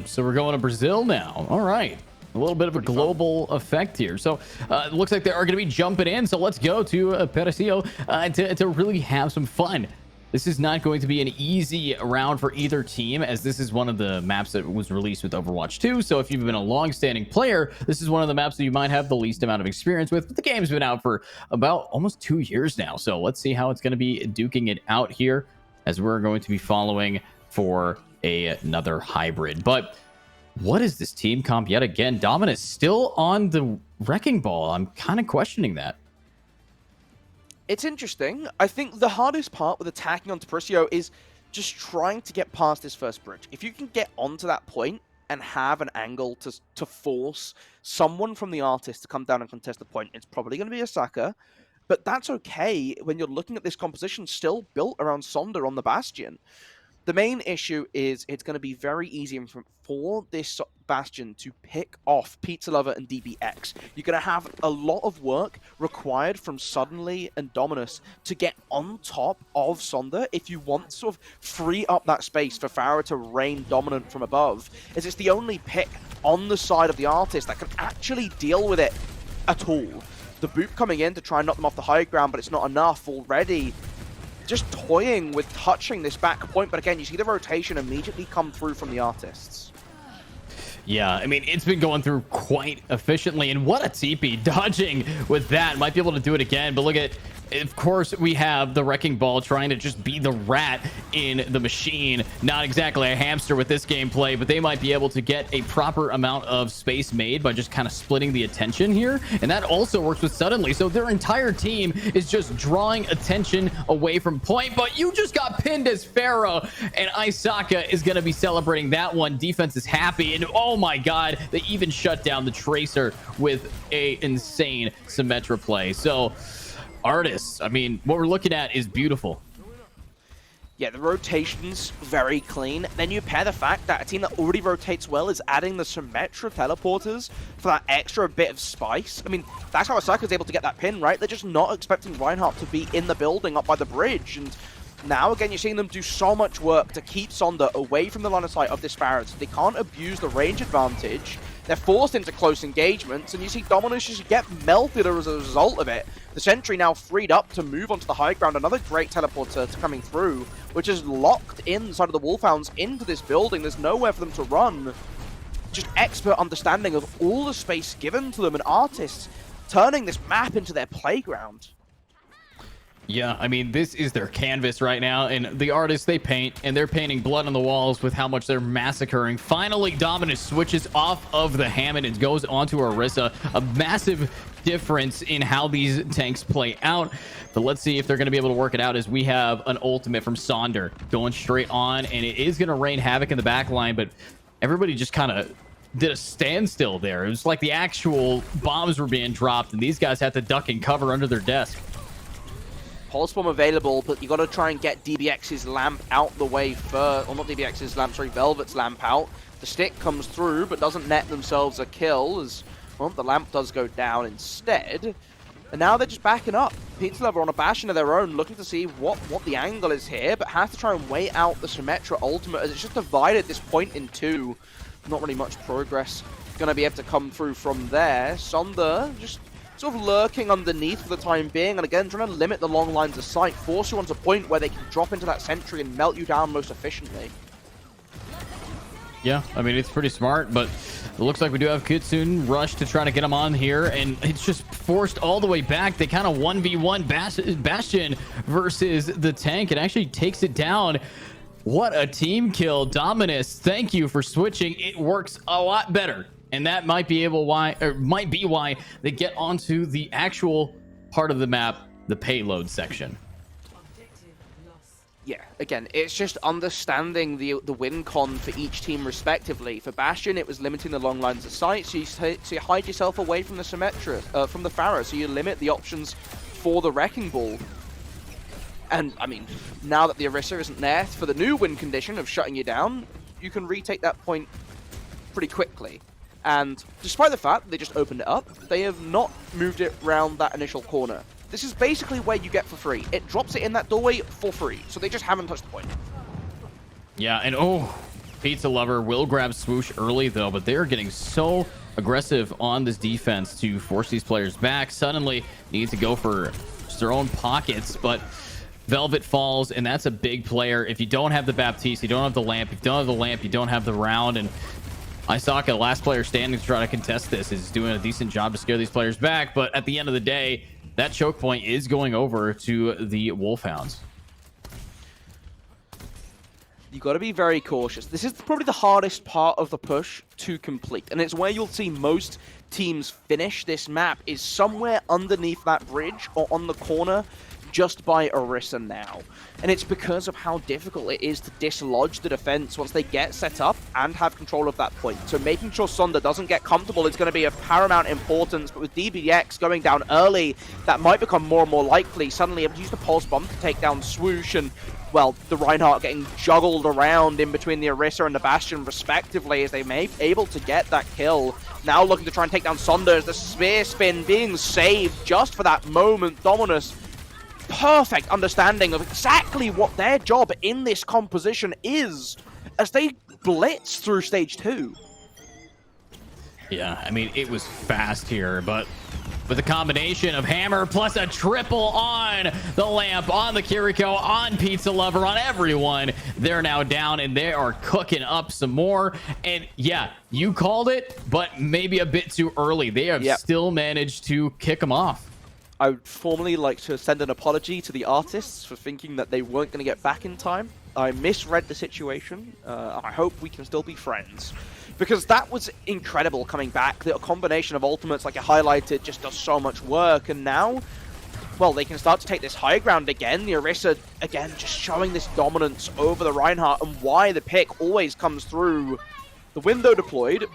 So we're going to Brazil now. All right. A little bit of a global effect here. So it looks like they are going to be jumping in. So let's go to Paricio to really have some fun. This is not going to be an easy round for either team, as this is one of the maps that was released with Overwatch 2. So if you've been a long-standing player, this is one of the maps that you might have the least amount of experience with. But the game's been out for about almost 2 years now. So let's see how it's going to be duking it out here, as we're going to be following for another hybrid. But what is this team comp yet again? Dominus still on the wrecking ball. I'm kind of questioning that. It's interesting. I think the hardest part with attacking onto Paricio is just trying to get past this first bridge. If you can get onto that point and have an angle to force someone from the Artist to come down and contest the point, it's probably going to be Asaka. But that's okay when you're looking at this composition still built around Sonder on the Bastion. The main issue is it's going to be very easy for this Bastion to pick off Pizza Lover and DBX. You're going to have a lot of work required from Suddenly and Dominus to get on top of Sonder if you want to sort of free up that space for Pharah to reign dominant from above, as it's the only pick on the side of the Artist that can actually deal with it at all. The boot coming in to try and knock them off the high ground, but it's not enough already. Just toying with touching this back point, but again, you see the rotation immediately come through from the Artists. Yeah, I mean, it's been going through quite efficiently, and what a TP. Dodging with that, might be able to do it again, but look at, of course, we have the Wrecking Ball trying to just be the rat in the machine. Not exactly a hamster with this gameplay, but they might be able to get a proper amount of space made by just kind of splitting the attention here, and that also works with Suddenly. So their entire team is just drawing attention away from point, but you just got pinned as Pharaoh, and Isaka is going to be celebrating that one. Defense is happy, and oh my god, they even shut down the Tracer with a insane Symmetra play. So Artists, I mean, what we're looking at is beautiful. Yeah, the rotation's very clean. Then you pair the fact that a team that already rotates well is adding the Symmetra teleporters for that extra bit of spice. I mean, that's how Osaka's able to get that pin, right? They're just not expecting Reinhardt to be in the building up by the bridge. And now, again, you're seeing them do so much work to keep Sonder away from the line of sight of this Barrett. They can't abuse the range advantage. They're forced into close engagements, and you see Dominus just get melted as a result of it. The Sentry now freed up to move onto the high ground. Another great teleporter to coming through, which is locked inside of the Wolfhounds into this building. There's nowhere for them to run. Just expert understanding of all the space given to them, and artists turning this map into their playground. Yeah, I mean, this is their canvas right now, and the artists, they paint, and they're painting blood on the walls with how much they're massacring. Finally, Dominus switches off of the Hammond and goes onto Orisa. A massive difference in how these tanks play out. But let's see if they're going to be able to work it out, as we have an ultimate from Sonder going straight on, and it is going to rain havoc in the back line, but everybody just kind of did a standstill there. It was like the actual bombs were being dropped, and these guys had to duck and cover under their desk. Pulse Bomb available, but you got to try and get DBX's lamp out the way first. Or not DBX's lamp, sorry, Velvet's lamp out. The stick comes through, but doesn't net themselves a kill, as, well, the lamp does go down instead. And now they're just backing up. Pizza Lover on a Bastion of their own, looking to see what the angle is here, but have to try and wait out the Symmetra ultimate, as it's just divided this point in two. Not really much progress going to be able to come through from there. Sonder just sort of lurking underneath for the time being, and again trying to limit the long lines of sight, force you onto a point where they can drop into that sentry and melt you down most efficiently. Yeah, I mean, it's pretty smart, but it looks like we do have Kitsune rush to try to get him on here, and it's just forced all the way back. They kind of 1v1 Bastion versus the tank. It actually takes it down. What a team kill. Dominus, thank you for switching. It works a lot better. And that might be why they get onto the actual part of the map, the payload section. Yeah, again, it's just understanding the win con for each team respectively. For Bastion, it was limiting the long lines of sight, so you hide yourself away from the Symmetra, from the Pharah, so you limit the options for the Wrecking Ball. And, I mean, now that the Orisa isn't there for the new win condition of shutting you down, you can retake that point pretty quickly. And despite the fact that they just opened it up, they have not moved it around that initial corner. This is basically where you get for free. It drops it in that doorway for free, so they just haven't touched the point. Yeah, and oh, Pizza Lover will grab Swoosh early, though, but they're getting so aggressive on this defense to force these players back. Suddenly, need to go for just their own pockets, but Velvet falls, and that's a big player. If you don't have the Baptiste, you don't have the lamp. If you don't have the lamp, you don't have the round, and Isaka, last player standing to try to contest this, is doing a decent job to scare these players back, but at the end of the day, that choke point is going over to the Wolfhounds. You got to be very cautious. This is probably the hardest part of the push to complete, and it's where you'll see most teams finish this map, is somewhere underneath that bridge or on the corner just by Orisa now. And it's because of how difficult it is to dislodge the defense once they get set up and have control of that point. So making sure Sonder doesn't get comfortable is going to be of paramount importance, but with DBX going down early, that might become more and more likely. Suddenly able to use the Pulse Bomb to take down Swoosh, and, well, the Reinhardt getting juggled around in between the Orisa and the Bastion respectively, as they may be able to get that kill. Now looking to try and take down Sonder, as the Spear Spin being saved just for that moment. Dominus, perfect understanding of exactly what their job in this composition is as they blitz through stage 2. Yeah, I mean, it was fast here, but with a combination of hammer plus a triple on the lamp, on the Kiriko, on Pizza Lover, on everyone, they're now down, and they are cooking up some more. And yeah, you called it, but maybe a bit too early. They have still managed to kick them off. I would formally like to send an apology to the artists for thinking that they weren't going to get back in time. I misread the situation. I hope we can still be friends, because that was incredible coming back. The combination of ultimates, like I highlighted, just does so much work. And now, well, they can start to take this high ground again. The Orisa, again, just showing this dominance over the Reinhardt, and why the pick always comes through. The window deployed.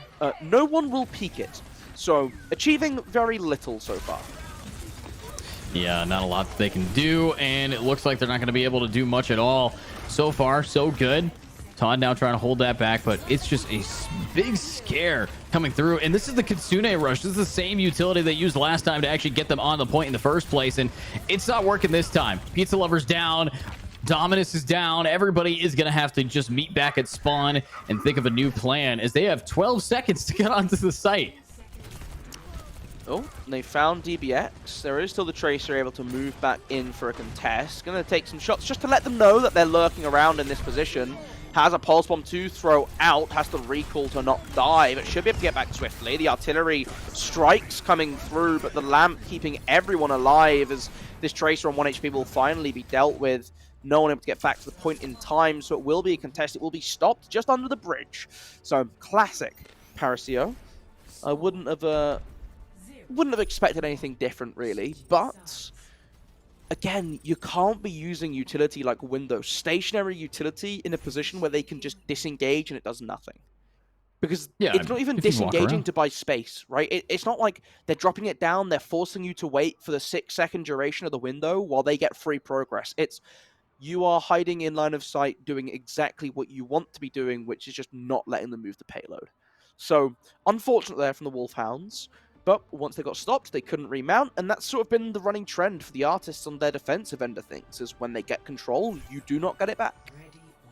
No one will peek it. So, achieving very little so far. Yeah, not a lot that they can do, and it looks like they're not going to be able to do much at all. So far, so good. Todd now trying to hold that back, but it's just a big scare coming through. And this is the Kitsune Rush. This is the same utility they used last time to actually get them on the point in the first place, and it's not working this time. Pizza Lover's down. Dominus is down. Everybody is going to have to just meet back at spawn and think of a new plan, as they have 12 seconds to get onto the site. Oh, they found DBX. There is still the Tracer able to move back in for a contest. Going to take some shots just to let them know that they're lurking around in this position. Has a Pulse Bomb to throw out. Has to recall to not die, but should be able to get back swiftly. The artillery strikes coming through, but the lamp keeping everyone alive as this Tracer on 1 HP will finally be dealt with. No one able to get back to the point in time, so it will be a contest. It will be stopped just under the bridge. So, classic Parasio. I wouldn't have expected anything different, really, but again, you can't be using utility like Windows, stationary utility, in a position where they can just disengage and it does nothing. Because it's not even disengaging to buy space, right? It's not like they're dropping it down, they're forcing you to wait for the 6-second duration of the window while they get free progress. It's you are hiding in line of sight, doing exactly what you want to be doing, which is just not letting them move the payload. So, unfortunate there from the Wolfhounds. But once they got stopped, they couldn't remount, and that's sort of been the running trend for the artists on their defensive end of things, is when they get control, you do not get it back.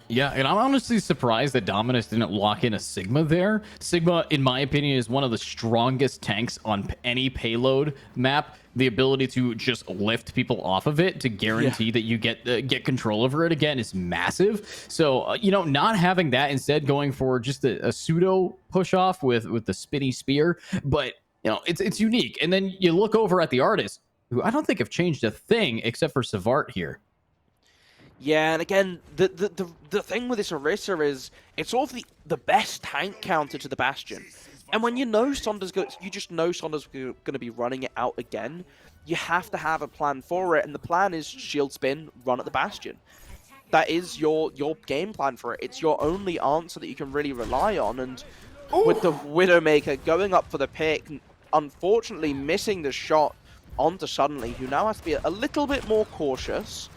Yeah, and I'm honestly surprised that Dominus didn't lock in a Sigma there. Sigma, in my opinion, is one of the strongest tanks on any payload map. The ability to just lift people off of it to guarantee that you get control over it again is massive. So, not having that, instead going for just a pseudo push-off with the spinny spear, but it's unique. And then you look over at the artist, who I don't think have changed a thing except for Savart here. Yeah, and again, the thing with this Orisa is it's sort of the best tank counter to the Bastion. And when you know Sonder's just know Sonder's going to be running it out again, you have to have a plan for it, and the plan is shield spin, run at the Bastion. That is your game plan for it. It's your only answer that you can really rely on, and with the Widowmaker going up for the pick, unfortunately missing the shot onto Suddenly, who now has to be a little bit more cautious.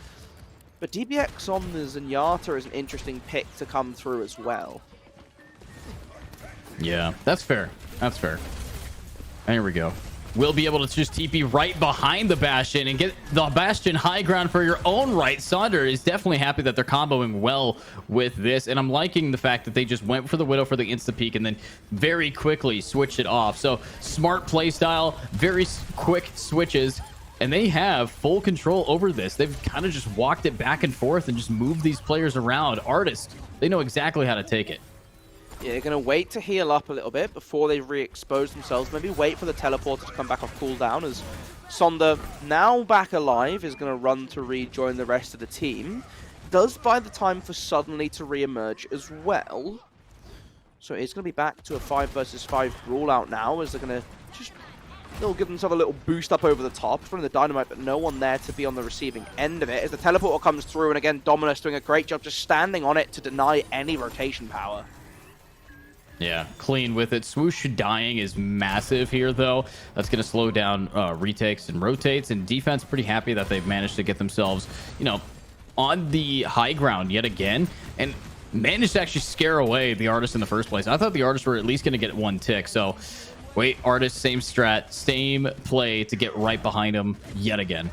But DBX on the Zenyatta is an interesting pick to come through as well. Yeah, that's fair. That's fair. There we go. We'll be able to just TP right behind the Bastion and get the Bastion high ground for your own right. Sonder is definitely happy that they're comboing well with this, and I'm liking the fact that they just went for the Widow for the insta-peek and then very quickly switched it off. So smart play style, very quick switches, and they have full control over this. They've kind of just walked it back and forth and just moved these players around. Artists, they know exactly how to take it. Yeah, they're going to wait to heal up a little bit before they re-expose themselves. Maybe wait for the teleporter to come back off cooldown, as Sonder, now back alive, is going to run to rejoin the rest of the team. Does buy the time for Suddenly to re-emerge as well. So it's going to be back to a 5 versus 5 rule out now, as they're going to just they'll give themselves a little boost up over the top from the Dynamite, but no one there to be on the receiving end of it. As the teleporter comes through, and again, Dominus doing a great job just standing on it to deny any rotation power. Yeah, clean with it. Swoosh dying is massive here, though. That's going to slow down retakes and rotates. And defense pretty happy that they've managed to get themselves, on the high ground yet again. And managed to actually scare away the Artists in the first place. I thought the Artists were at least going to get one tick. So, wait, Artists, same strat, same play to get right behind them yet again.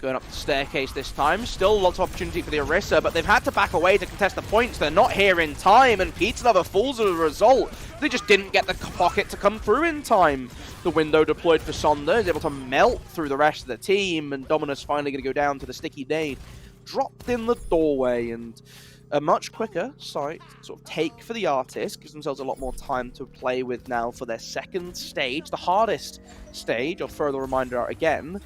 Going up the staircase this time. Still lots of opportunity for the Orisa, but they've had to back away to contest the points. They're not here in time, and Pizza Lover falls as a result. They just didn't get the pocket to come through in time. The window deployed for Sonder is able to melt through the rest of the team, and Dominus finally going to go down to the sticky nade. Dropped in the doorway, and a much quicker site sort of take for the Artist. Gives themselves a lot more time to play with now for their second stage, the hardest stage. I'll throw the reminder out again.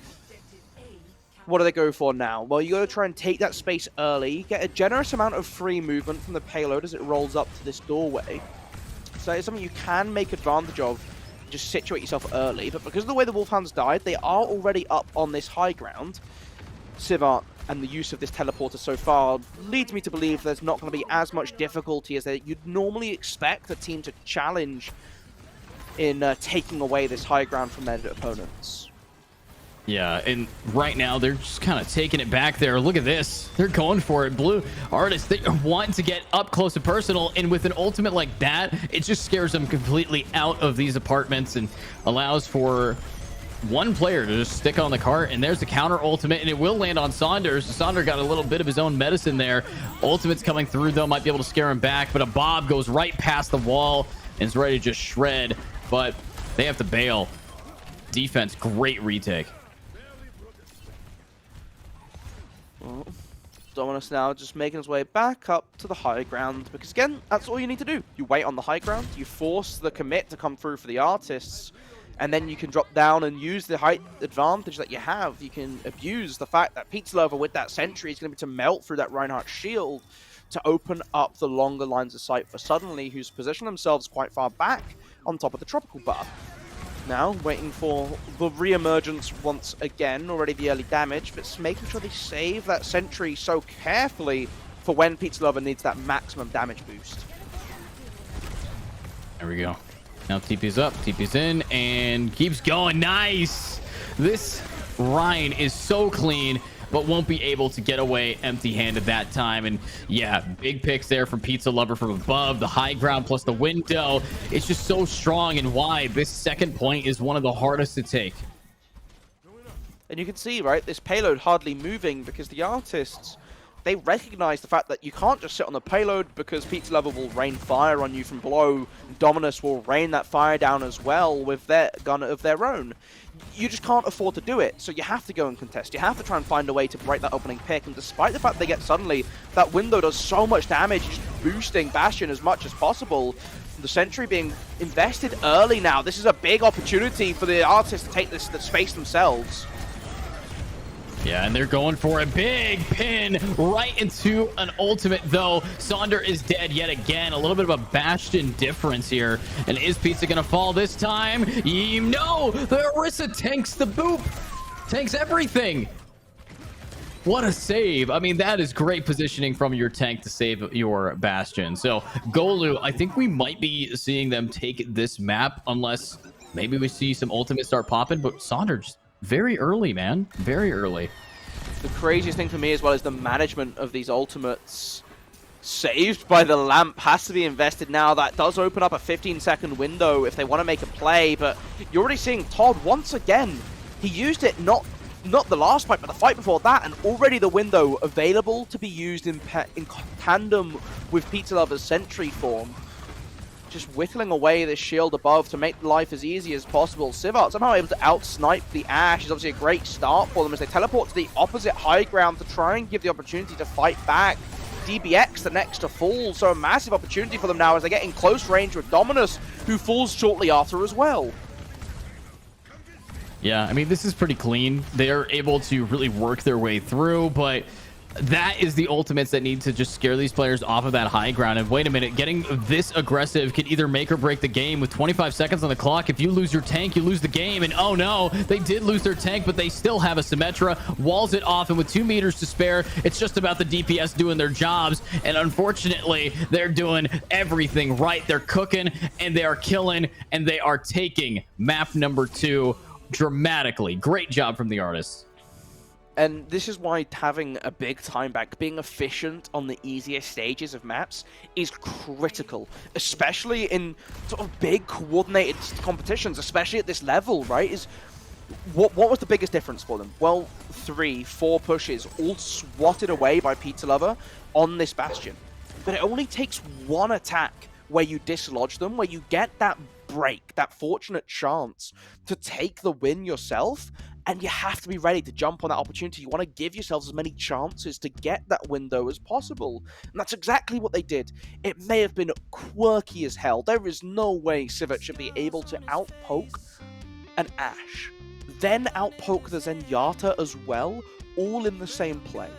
What do they go for now? Well, you got to try and take that space early, get a generous amount of free movement from the payload as it rolls up to this doorway. So it's something you can make advantage of, just situate yourself early. But because of the way the Wolfhounds died, they are already up on this high ground. Sivart and the use of this teleporter so far leads me to believe there's not going to be as much difficulty as you'd normally expect a team to challenge in taking away this high ground from their opponents. Yeah, and right now they're just kind of taking it back there. Look at this. They're going for it. Blue Artists, they want to get up close and personal, and with an ultimate like that, it just scares them completely out of these apartments and allows for one player to just stick on the cart. And there's the counter ultimate, and it will land on Saunders. Saunders got a little bit of his own medicine there. Ultimate's coming through, though, might be able to scare him back, but a Bob goes right past the wall and is ready to just shred, but they have to bail. Defense, great retake. Well, Dominus now just making his way back up to the high ground, because again, that's all you need to do. You wait on the high ground, you force the commit to come through for the artists, and then you can drop down and use the height advantage that you have. You can abuse the fact that Pizza Lover with that sentry is going to be to melt through that Reinhardt shield to open up the longer lines of sight for Suddenly, who's positioned themselves quite far back on top of the tropical bar. Now, waiting for the re-emergence once again, already the early damage, but making sure they save that sentry so carefully for when Pizza Lover needs that maximum damage boost. There we go. Now TP's up, TP's in, and keeps going. Nice! This Ryan is so clean, but won't be able to get away empty-handed that time. And yeah, big picks there from Pizza Lover from above. The high ground plus the window. It's just so strong and wide. This second point is one of the hardest to take. And you can see, right, this payload hardly moving because the artists, they recognize the fact that you can't just sit on the payload because Pizza Lover will rain fire on you from below. Dominus will rain that fire down as well with their gun of their own. You just can't afford to do it, so you have to go and contest. You have to try and find a way to break that opening pick, and despite the fact they get Suddenly, that window does so much damage, just boosting Bastion as much as possible. The sentry being invested early now. This is a big opportunity for the artists to take the space themselves. Yeah, and they're going for a big pin right into an ultimate, though. Sonder is dead yet again. A little bit of a Bastion difference here. And is Pizza going to fall this time? No! The Orisa tanks the boop! Tanks everything! What a save. I mean, that is great positioning from your tank to save your Bastion. So, Golu, I think we might be seeing them take this map, unless maybe we see some ultimates start popping, but Sonder just very early, man. Very early. The craziest thing for me as well is the management of these ultimates. Saved by the lamp has to be invested now. That does open up a 15-second window if they want to make a play, but you're already seeing Todd once again. He used it not the last fight, but the fight before that, and already the window available to be used in tandem with Pizza Lover's sentry form. Just whittling away this shield above to make life as easy as possible. Sivart somehow able to out-snipe the Ashe is obviously a great start for them as they teleport to the opposite high ground to try and give the opportunity to fight back. DBX the next to fall, so a massive opportunity for them now as they get in close range with Dominus, who falls shortly after as well. Yeah, I mean, this is pretty clean. They're able to really work their way through, but that is the ultimates that need to just scare these players off of that high ground. And wait a minute, getting this aggressive can either make or break the game. With 25 seconds on the clock, if you lose your tank, you lose the game. And oh no, they did lose their tank, but they still have a Symmetra, walls it off, and with 2 meters to spare, it's just about the DPS doing their jobs. And unfortunately, they're doing everything right. They're cooking, and they are killing, and they are taking map number 2 dramatically. Great job from the artists. And this is why having a big time back, being efficient on the easiest stages of maps is critical, especially in sort of big coordinated competitions, especially at this level, right? Is what was the biggest difference for them? Well, 3-4 pushes, all swatted away by Pizza Lover on this Bastion. But it only takes one attack where you dislodge them, where you get that break, that fortunate chance to take the win yourself. And you have to be ready to jump on that opportunity. You want to give yourselves as many chances to get that window as possible. And that's exactly what they did. It may have been quirky as hell. There is no way Sivert should be able to outpoke an Ashe, then outpoke the Zenyatta as well, all in the same play.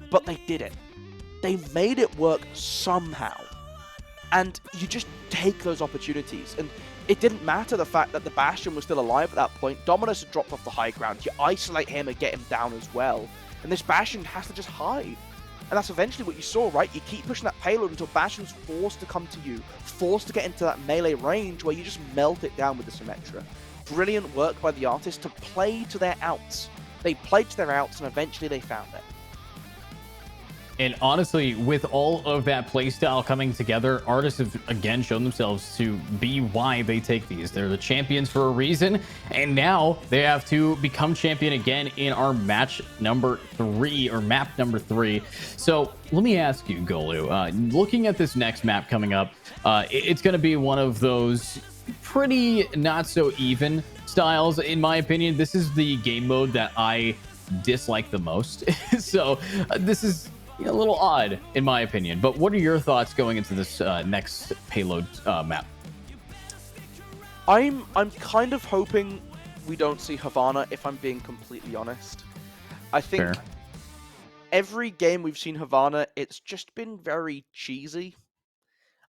But they did it. They made it work somehow. And you just take those opportunities. And it didn't matter the fact that the Bastion was still alive at that point. Dominus had dropped off the high ground. You isolate him and get him down as well. And this Bastion has to just hide. And that's eventually what you saw, right? You keep pushing that payload until Bastion's forced to come to you. Forced to get into that melee range where you just melt it down with the Symmetra. brilliant work by the artists to play to their outs. They played to their outs, and eventually they found it. And honestly, with all of that playstyle coming together, artists have again shown themselves to be why they take these. They're the champions for a reason, and now they have to become champion again in our match number 3, or map number 3. So let me ask you, Golu, looking at this next map coming up, it's going to be one of those pretty not so even styles, in my opinion. This is the game mode that I dislike the most. So this is a little odd in my opinion, but what are your thoughts going into this next payload map? I'm kind of hoping we don't see Havana, if I'm being completely honest. I think Fair. Every game we've seen Havana, it's just been very cheesy.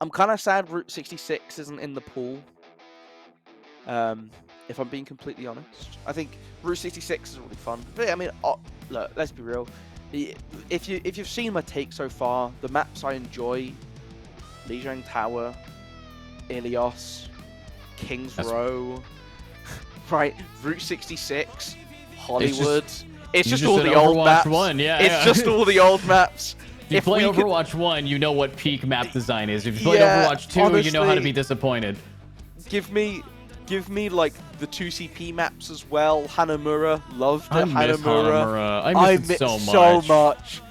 I'm kind of sad Route 66 isn't in the pool. If I'm being completely honest, I think Route 66 is really fun. But I mean, look, let's be real. If you've seen my take so far, the maps I enjoy: Lijiang Tower, Ilios, Kings Row, right? Route 66, Hollywood. It's just all the old maps. It's just all the old maps. If you play Overwatch 1, you know what peak map design is. If you play Overwatch 2, honestly, you know how to be disappointed. Give me like the 2CP maps as well. Hanamura, loved it. Hanamura. I miss it so much.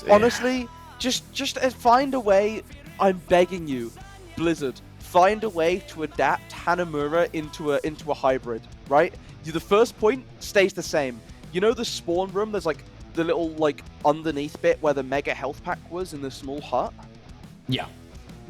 Honestly, just find a way. I'm begging you, Blizzard, find a way to adapt Hanamura into a hybrid. Right? The first point stays the same. You know the spawn room? There's like the little like underneath bit where the mega health pack was in the small hut. Yeah.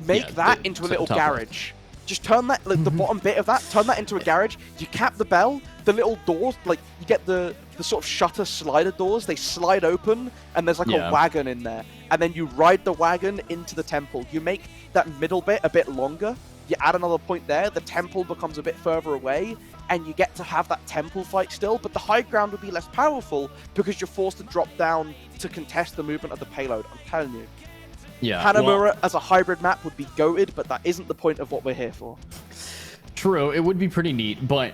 Make that into a little garage. Just turn that, like, the bottom bit of that, turn that into a garage. You cap the bell, the little doors, like, you get the sort of shutter slider doors, they slide open, and there's like a wagon in there. And then you ride the wagon into the temple. You make that middle bit a bit longer, you add another point there, the temple becomes a bit further away, and you get to have that temple fight still, but the high ground would be less powerful because you're forced to drop down to contest the movement of the payload. I'm telling you. Yeah, Hanamura as a hybrid map would be goated, but that isn't the point of what we're here for. True, it would be pretty neat, but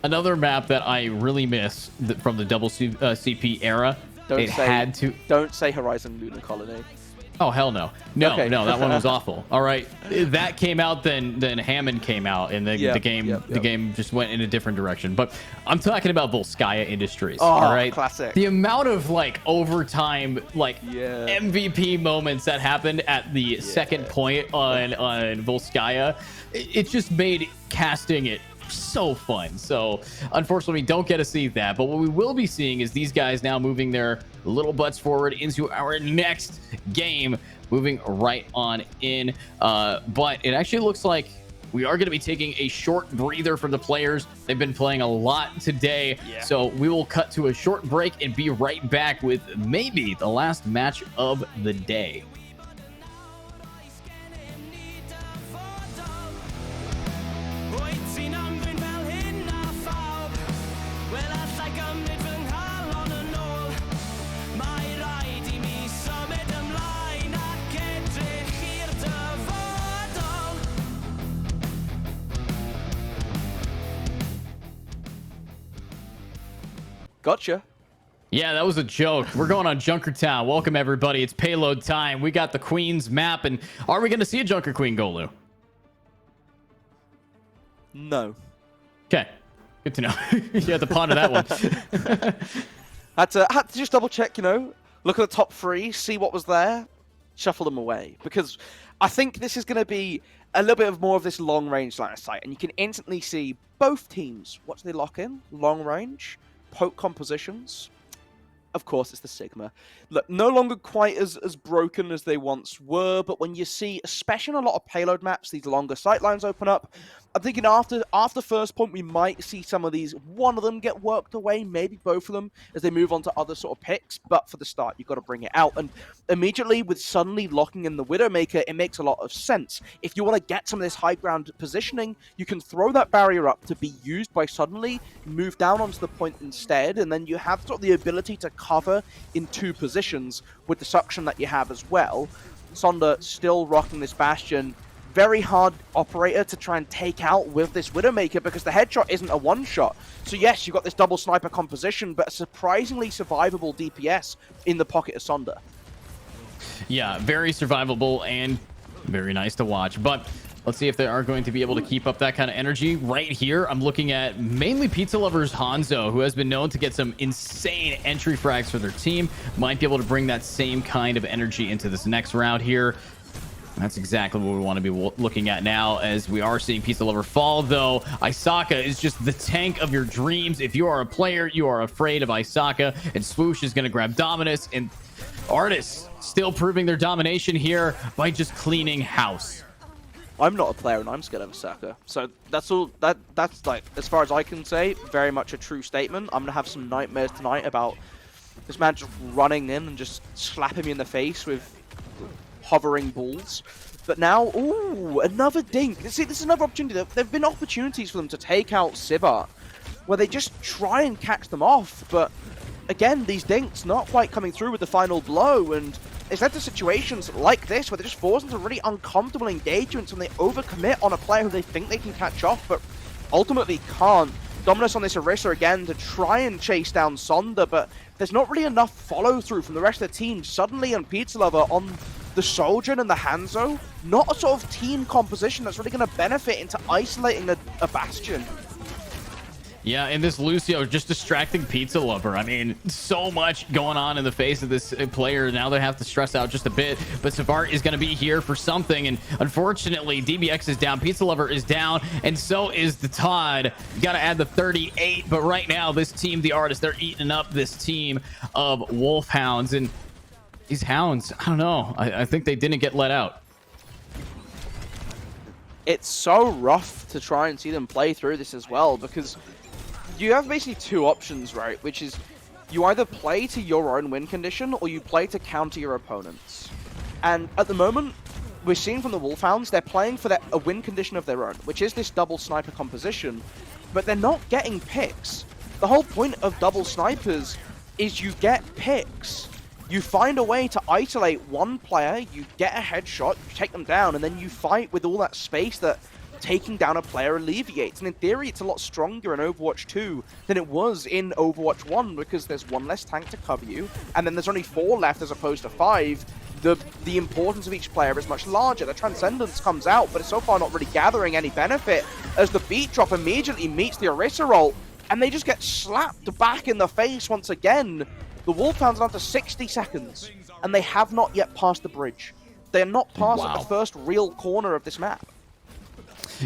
another map that I really miss from the double CP era, Don't say Horizon Lunar Colony. Oh, hell no. No, that one was awful. All right. That came out, then Hammond came out, and the game just went in a different direction. But I'm talking about Volskaya Industries. Oh, all right. Classic. The amount of like overtime, like MVP moments that happened at the second point on Volskaya, it just made casting it so fun. So unfortunately, we don't get to see that, but what we will be seeing is these guys now moving their little butts forward into our next game, moving right on in. But it actually looks like we are going to be taking a short breather from the players. They've been playing a lot today, so we will cut to a short break and be right back with maybe the last match of the day. Gotcha. Yeah, that was a joke. We're going on Junkertown. Welcome, everybody. It's payload time. We got the Queen's map, and are we going to see a Junker Queen, Golu? No. Okay. Good to know. You had to ponder that one. had to just double check, look at the top 3, see what was there, shuffle them away. Because I think this is going to be a little bit of more of this long-range line of sight, and you can instantly see both teams. What do they lock in? Long range, poke compositions. Of course, it's the Sigma. Look, no longer quite as broken as they once were, but when you see, especially on a lot of payload maps, these longer sight lines open up, I'm thinking after first point, we might see some of these, one of them get worked away, maybe both of them, as they move on to other sort of picks, but for the start, you've got to bring it out. And immediately, with suddenly locking in the Widowmaker, it makes a lot of sense. If you want to get some of this high ground positioning, you can throw that barrier up to be used by suddenly, move down onto the point instead, and then you have sort of the ability to cover in 2 positions with the suction that you have as well. Sonder still rocking this Bastion, very hard operator to try and take out with this Widowmaker because the headshot isn't a one-shot. So yes, you've got this double sniper composition, but a surprisingly survivable DPS in the pocket of Sonder. Yeah, very survivable and very nice to watch. But let's see if they are going to be able to keep up that kind of energy. Right here, I'm looking at mainly Pizza Lovers Hanzo, who has been known to get some insane entry frags for their team. Might be able to bring that same kind of energy into this next round here. That's exactly what we want to be looking at now, as we are seeing Pizza Lover fall, though. Isaka is just the tank of your dreams. If you are a player, you are afraid of Isaka, and Swoosh is going to grab Dominus, and Artists still proving their domination here by just cleaning house. I'm not a player and I'm scared of Isaka. So that's all. That's like, as far as I can say, very much a true statement. I'm going to have some nightmares tonight about this man just running in and just slapping me in the face with hovering balls. But now, ooh, another dink. See, this is another opportunity. There have been opportunities for them to take out Sivart, where they just try and catch them off. But again, these dinks not quite coming through with the final blow, and it's led to situations like this where they're just forced into really uncomfortable engagements and they overcommit on a player who they think they can catch off, but ultimately can't. Dominus on this Orisa again to try and chase down Sonder, but there's not really enough follow-through from the rest of the team. Suddenly on Pizza Lover, on the Sojourn and the Hanzo, not a sort of team composition that's really going to benefit into isolating a Bastion. Yeah, and this Lucio just distracting Pizza Lover. I mean, so much going on in the face of this player. Now they have to stress out just a bit, but Savart is going to be here for something, and unfortunately, DBX is down, Pizza Lover is down, and so is the Todd. You got to add the 38, but right now, this team, the Artists, they're eating up this team of Wolfhounds, and these Hounds, I don't know. I think they didn't get let out. It's so rough to try and see them play through this as well, because you have basically two options, right? Which is you either play to your own win condition or you play to counter your opponents. And at the moment, we're seeing from the Wolfhounds, they're playing for a win condition of their own, which is this double sniper composition, but they're not getting picks. The whole point of double snipers is you get picks. You find a way to isolate one player, you get a headshot, you take them down, and then you fight with all that space that taking down a player alleviates. And in theory, it's a lot stronger in Overwatch 2 than it was in Overwatch 1 because there's one less tank to cover you, and then there's only 4 left as opposed to 5. The importance of each player is much larger. The Transcendence comes out, but it's so far not really gathering any benefit as the beat drop immediately meets the Orisa ult, and they just get slapped back in the face once again. The Wolfhounds are down to 60 seconds, and they have not yet passed the bridge. They are not past the first real corner of this map.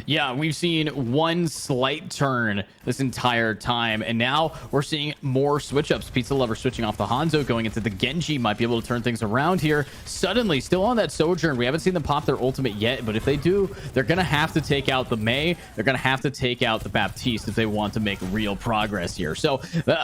Yeah, we've seen one slight turn this entire time, and now we're seeing more switch-ups. Pizza Lover switching off the Hanzo, going into the Genji, might be able to turn things around here. Suddenly, still on that Sojourn. We haven't seen them pop their ultimate yet, but if they do, they're going to have to take out the Mei. They're going to have to take out the Baptiste if they want to make real progress here. So,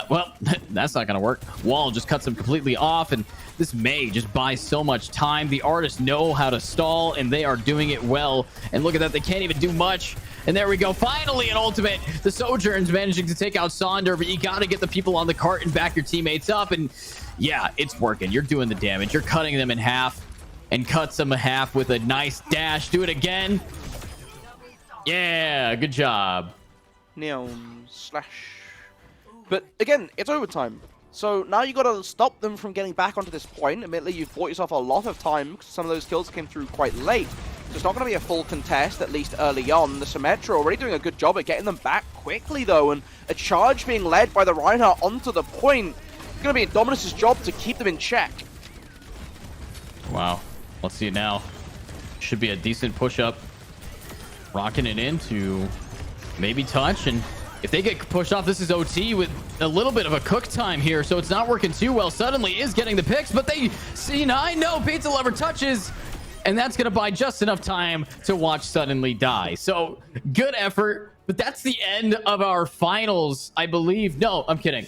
well, that's not going to work. Wall just cuts them completely off, and this Mei just buys so much time. The Artists know how to stall, and they are doing it well. And look at that, they can't even do much. And there we go, finally an ultimate. The Sojourn's managing to take out Sonder, but you got to get the people on the cart and back your teammates up. And yeah, it's working. You're doing the damage. You're cutting them in half, and cuts them in half with a nice dash. Do it again. Yeah, good job. Neon slash. But again, it's overtime. So now you got to stop them from getting back onto this point. Admittedly, you've bought yourself a lot of time because some of those kills came through quite late. So it's not going to be a full contest, at least early on. The Symmetra already doing a good job at getting them back quickly, though. And a charge being led by the Reinhardt onto the point. It's going to be Dominus' job to keep them in check. Wow. Let's see it now. Should be a decent push-up. Rocking it into maybe touch, and if they get pushed off, this is OT with a little bit of a cook time here, so it's not working too well. Suddenly is getting the picks, but they C9, no, Pizza Lover touches, and that's going to buy just enough time to watch Suddenly die. So good effort, but that's the end of our finals, I believe. No, I'm kidding.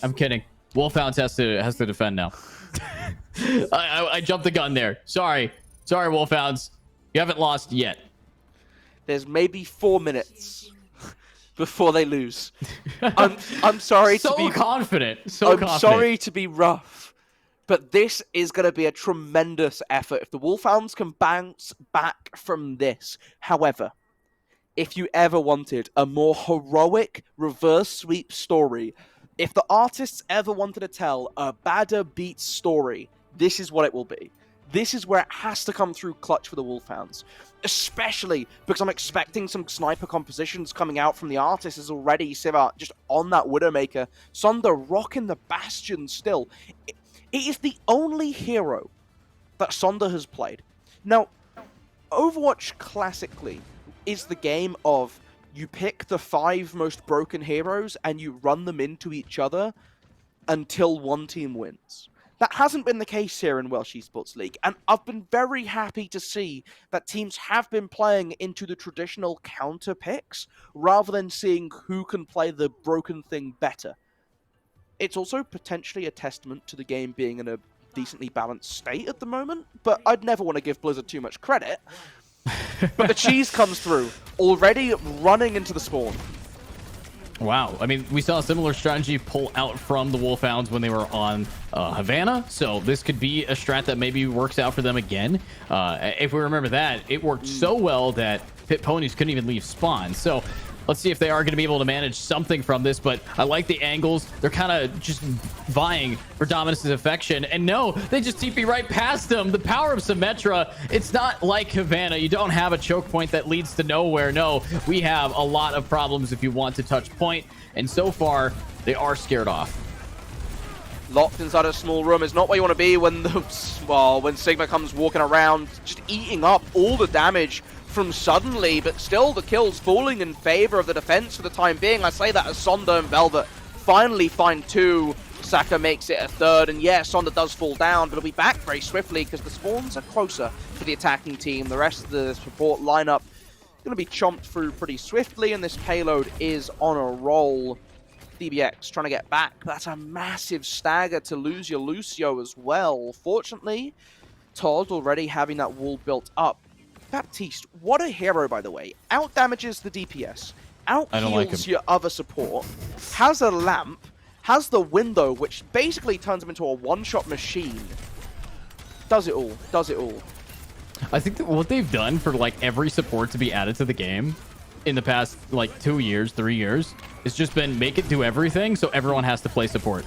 Wolfhounds has to defend now. I jumped the gun there. Sorry, Wolfhounds. You haven't lost yet. There's maybe 4 minutes before they lose. I'm sorry to be confident. I'm sorry to be rough, But this is going to be a tremendous effort if the Wolfhounds can bounce back from this. However, if you ever wanted a more heroic reverse sweep story, if the artists ever wanted to tell a badder beats story, this is what it will be. This is where it has to come through clutch for the Wolfhounds. Especially because I'm expecting some sniper compositions coming out from the artists as already Siva just on that Widowmaker. Sonder rocking the Bastion still. It is the only hero that Sonder has played. Now, Overwatch classically is the game of you pick the 5 most broken heroes and you run them into each other until one team wins. That hasn't been the case here in Welsh Esports League, and I've been very happy to see that teams have been playing into the traditional counter picks rather than seeing who can play the broken thing better. It's also potentially a testament to the game being in a decently balanced state at the moment, but I'd never want to give Blizzard too much credit. But the cheese comes through, already running into the spawn. Wow. I mean, we saw a similar strategy pull out from the Wolfhounds when they were on Havana. So this could be a strat that maybe works out for them again. If we remember that, it worked so well that Pit Ponies couldn't even leave spawn. So let's see if they are going to be able to manage something from this. But I like the angles. They're kind of just vying for Dominus' affection. And no, they just TP right past them. The power of Symmetra. It's not like Havana. You don't have a choke point that leads to nowhere. No, we have a lot of problems if you want to touch point. And so far, they are scared off. Locked inside a small room is not where you want to be when when Sigma comes walking around, just eating up all the damage from suddenly, but still the kills falling in favor of the defense for the time being. I say that as Sonder and Velvet finally find 2. Saka makes it a 3rd, and yeah, Sonder does fall down, but he'll be back very swiftly because the spawns are closer to the attacking team. The rest of the support lineup going to be chomped through pretty swiftly, and this payload is on a roll. DBX trying to get back. That's a massive stagger to lose your Lucio as well. Fortunately, Todd already having that wall built up. Baptiste, what a hero, by the way. Out damages the DPS, out heals your other support, has a lamp, has the window, which basically turns him into a one-shot machine. Does it all, does it all. I think that what they've done for like every support to be added to the game in the past like 2 years, 3 years, it's just been make it do everything so everyone has to play support.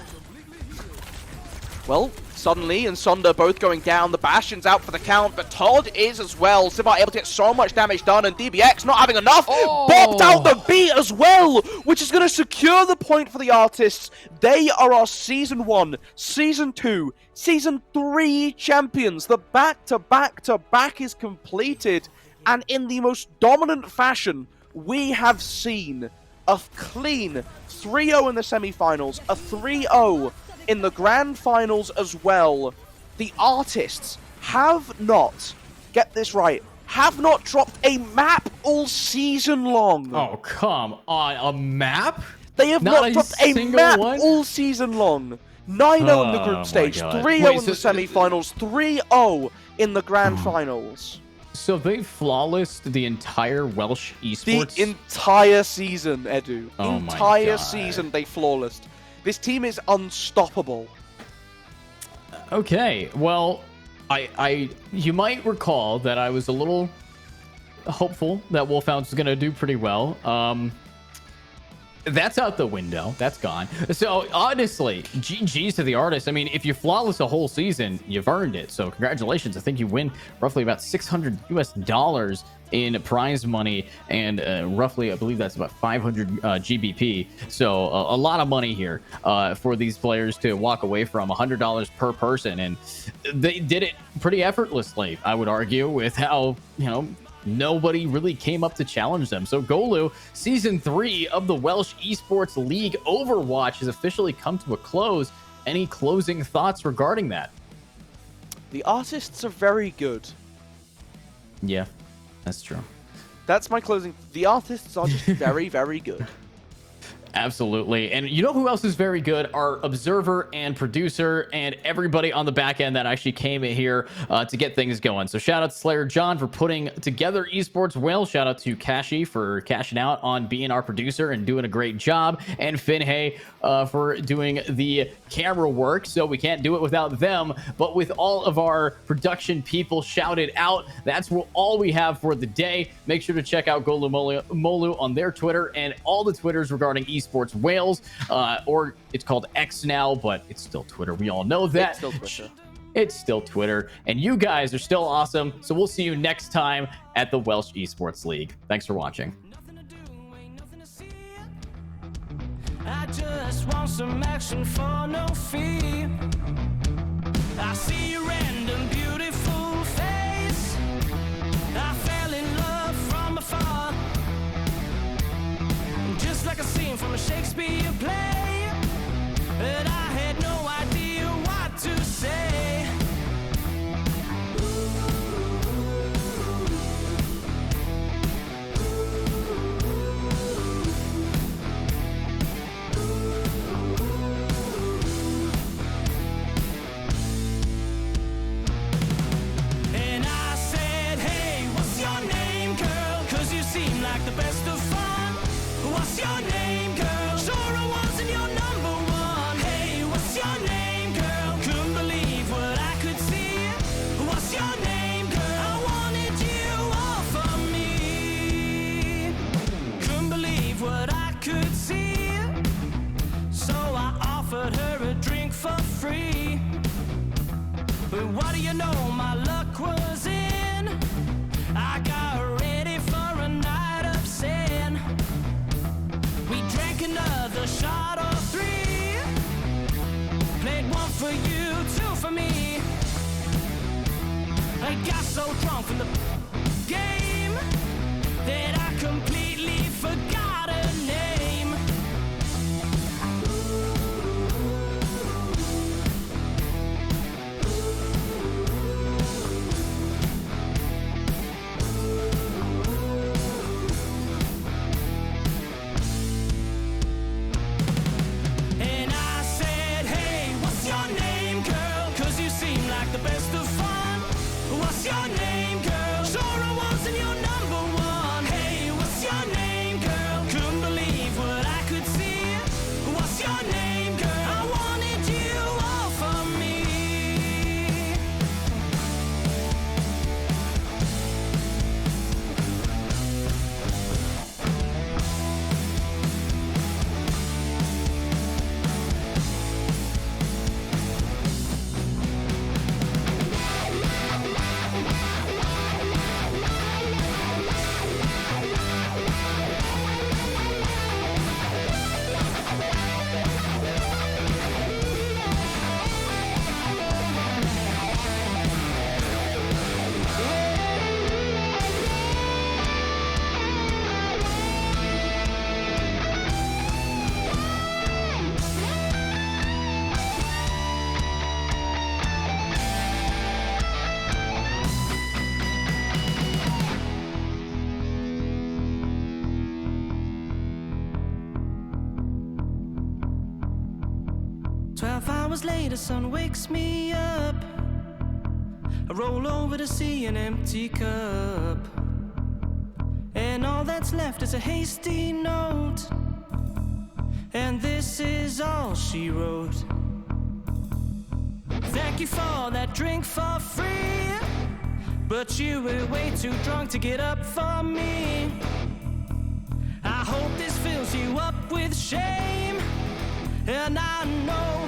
Well, suddenly and Sonder both going down. The Bastion's out for the count, but Todd is as well. Siva able to get so much damage done, and DBX not having enough. Bopped out the beat as well, which is going to secure the point for the artists. They are our Season 1, Season 2, Season 3 champions. The back-to-back-to-back is completed, and in the most dominant fashion we have seen. A clean 3-0 in the semi-finals, a 3-0 in the grand finals as well. The artists have not, get this right, have not dropped a map all season long. Oh, come on. A map? They have not dropped a map all season long. 9-0 in the group stage, 3-0 in the semi-finals, 3-0 in the grand finals. So they flawlessed the entire Welsh Esports? The entire season, Edu. Oh entire season they flawlessed. This team is unstoppable. Okay, well, you might recall that I was a little hopeful that Wolfhounds was going to do pretty well. That's out the window. That's gone. So honestly, GG's to the artists. I mean, if you flawless a whole season, you've earned it. So congratulations. I think you win roughly about $600 US in prize money, and roughly, I believe that's about 500 GBP. So a lot of money here for these players to walk away from. $100 per person, and they did it pretty effortlessly, I would argue, with how, you know, nobody really came up to challenge them. So Golu, Season 3 of the Welsh Esports League Overwatch has officially come to a close. Any closing thoughts regarding that? The artists are very good. Yeah, that's true. That's my closing. The artists are just very, very good. Absolutely. And you know who else is very good? Our observer and producer and everybody on the back end that actually came in here to get things going. So shout out to Slayer John for putting together EsportsWales. Shout out to Kashi for cashing out on being our producer and doing a great job. And Finn Hay for doing the camera work. So we can't do it without them. But with all of our production people shouted out, that's all we have for the day. Make sure to check out Golumolu on their Twitter and all the Twitters regarding EsportsWales, or it's called X now, but it's still Twitter. We all know that. It's still Twitter. It's still Twitter. And you guys are still awesome. So we'll see you next time at the Welsh Esports League. Thanks for watching. I just want some action for no fee. I see your random beautiful face. I fell in love from afar, just like a scene from a Shakespeare play. But I had no idea what to say. And I said, hey, what's your name, girl? 'Cause you seem like the best of fun. What's your name, girl? Sure I wasn't your number one. Hey, what's your name, girl? Couldn't believe what I could see. What's your name, girl? I wanted you all for me. Couldn't believe what I could see. So I offered her a drink for free. But what do you know, my luck was in. I got ready for a night of sin. We drank another shot or three. Played one for you, two for me. I got so drunk from the game that I completely forgot her name. And I said, hey, what's your name, girl? 'Cause you seem like the best of fun. What's your name, girl? Sure I wasn't your number one. Hey, what's your name, girl? Couldn't believe what I could see. What's your name, girl? I wanted you all for me. Hours later, sun wakes me up. I roll over to see an empty cup, and all that's left is a hasty note. And this is all she wrote. Thank you for that drink for free, but you were way too drunk to get up for me. I hope this fills you up with shame, and I know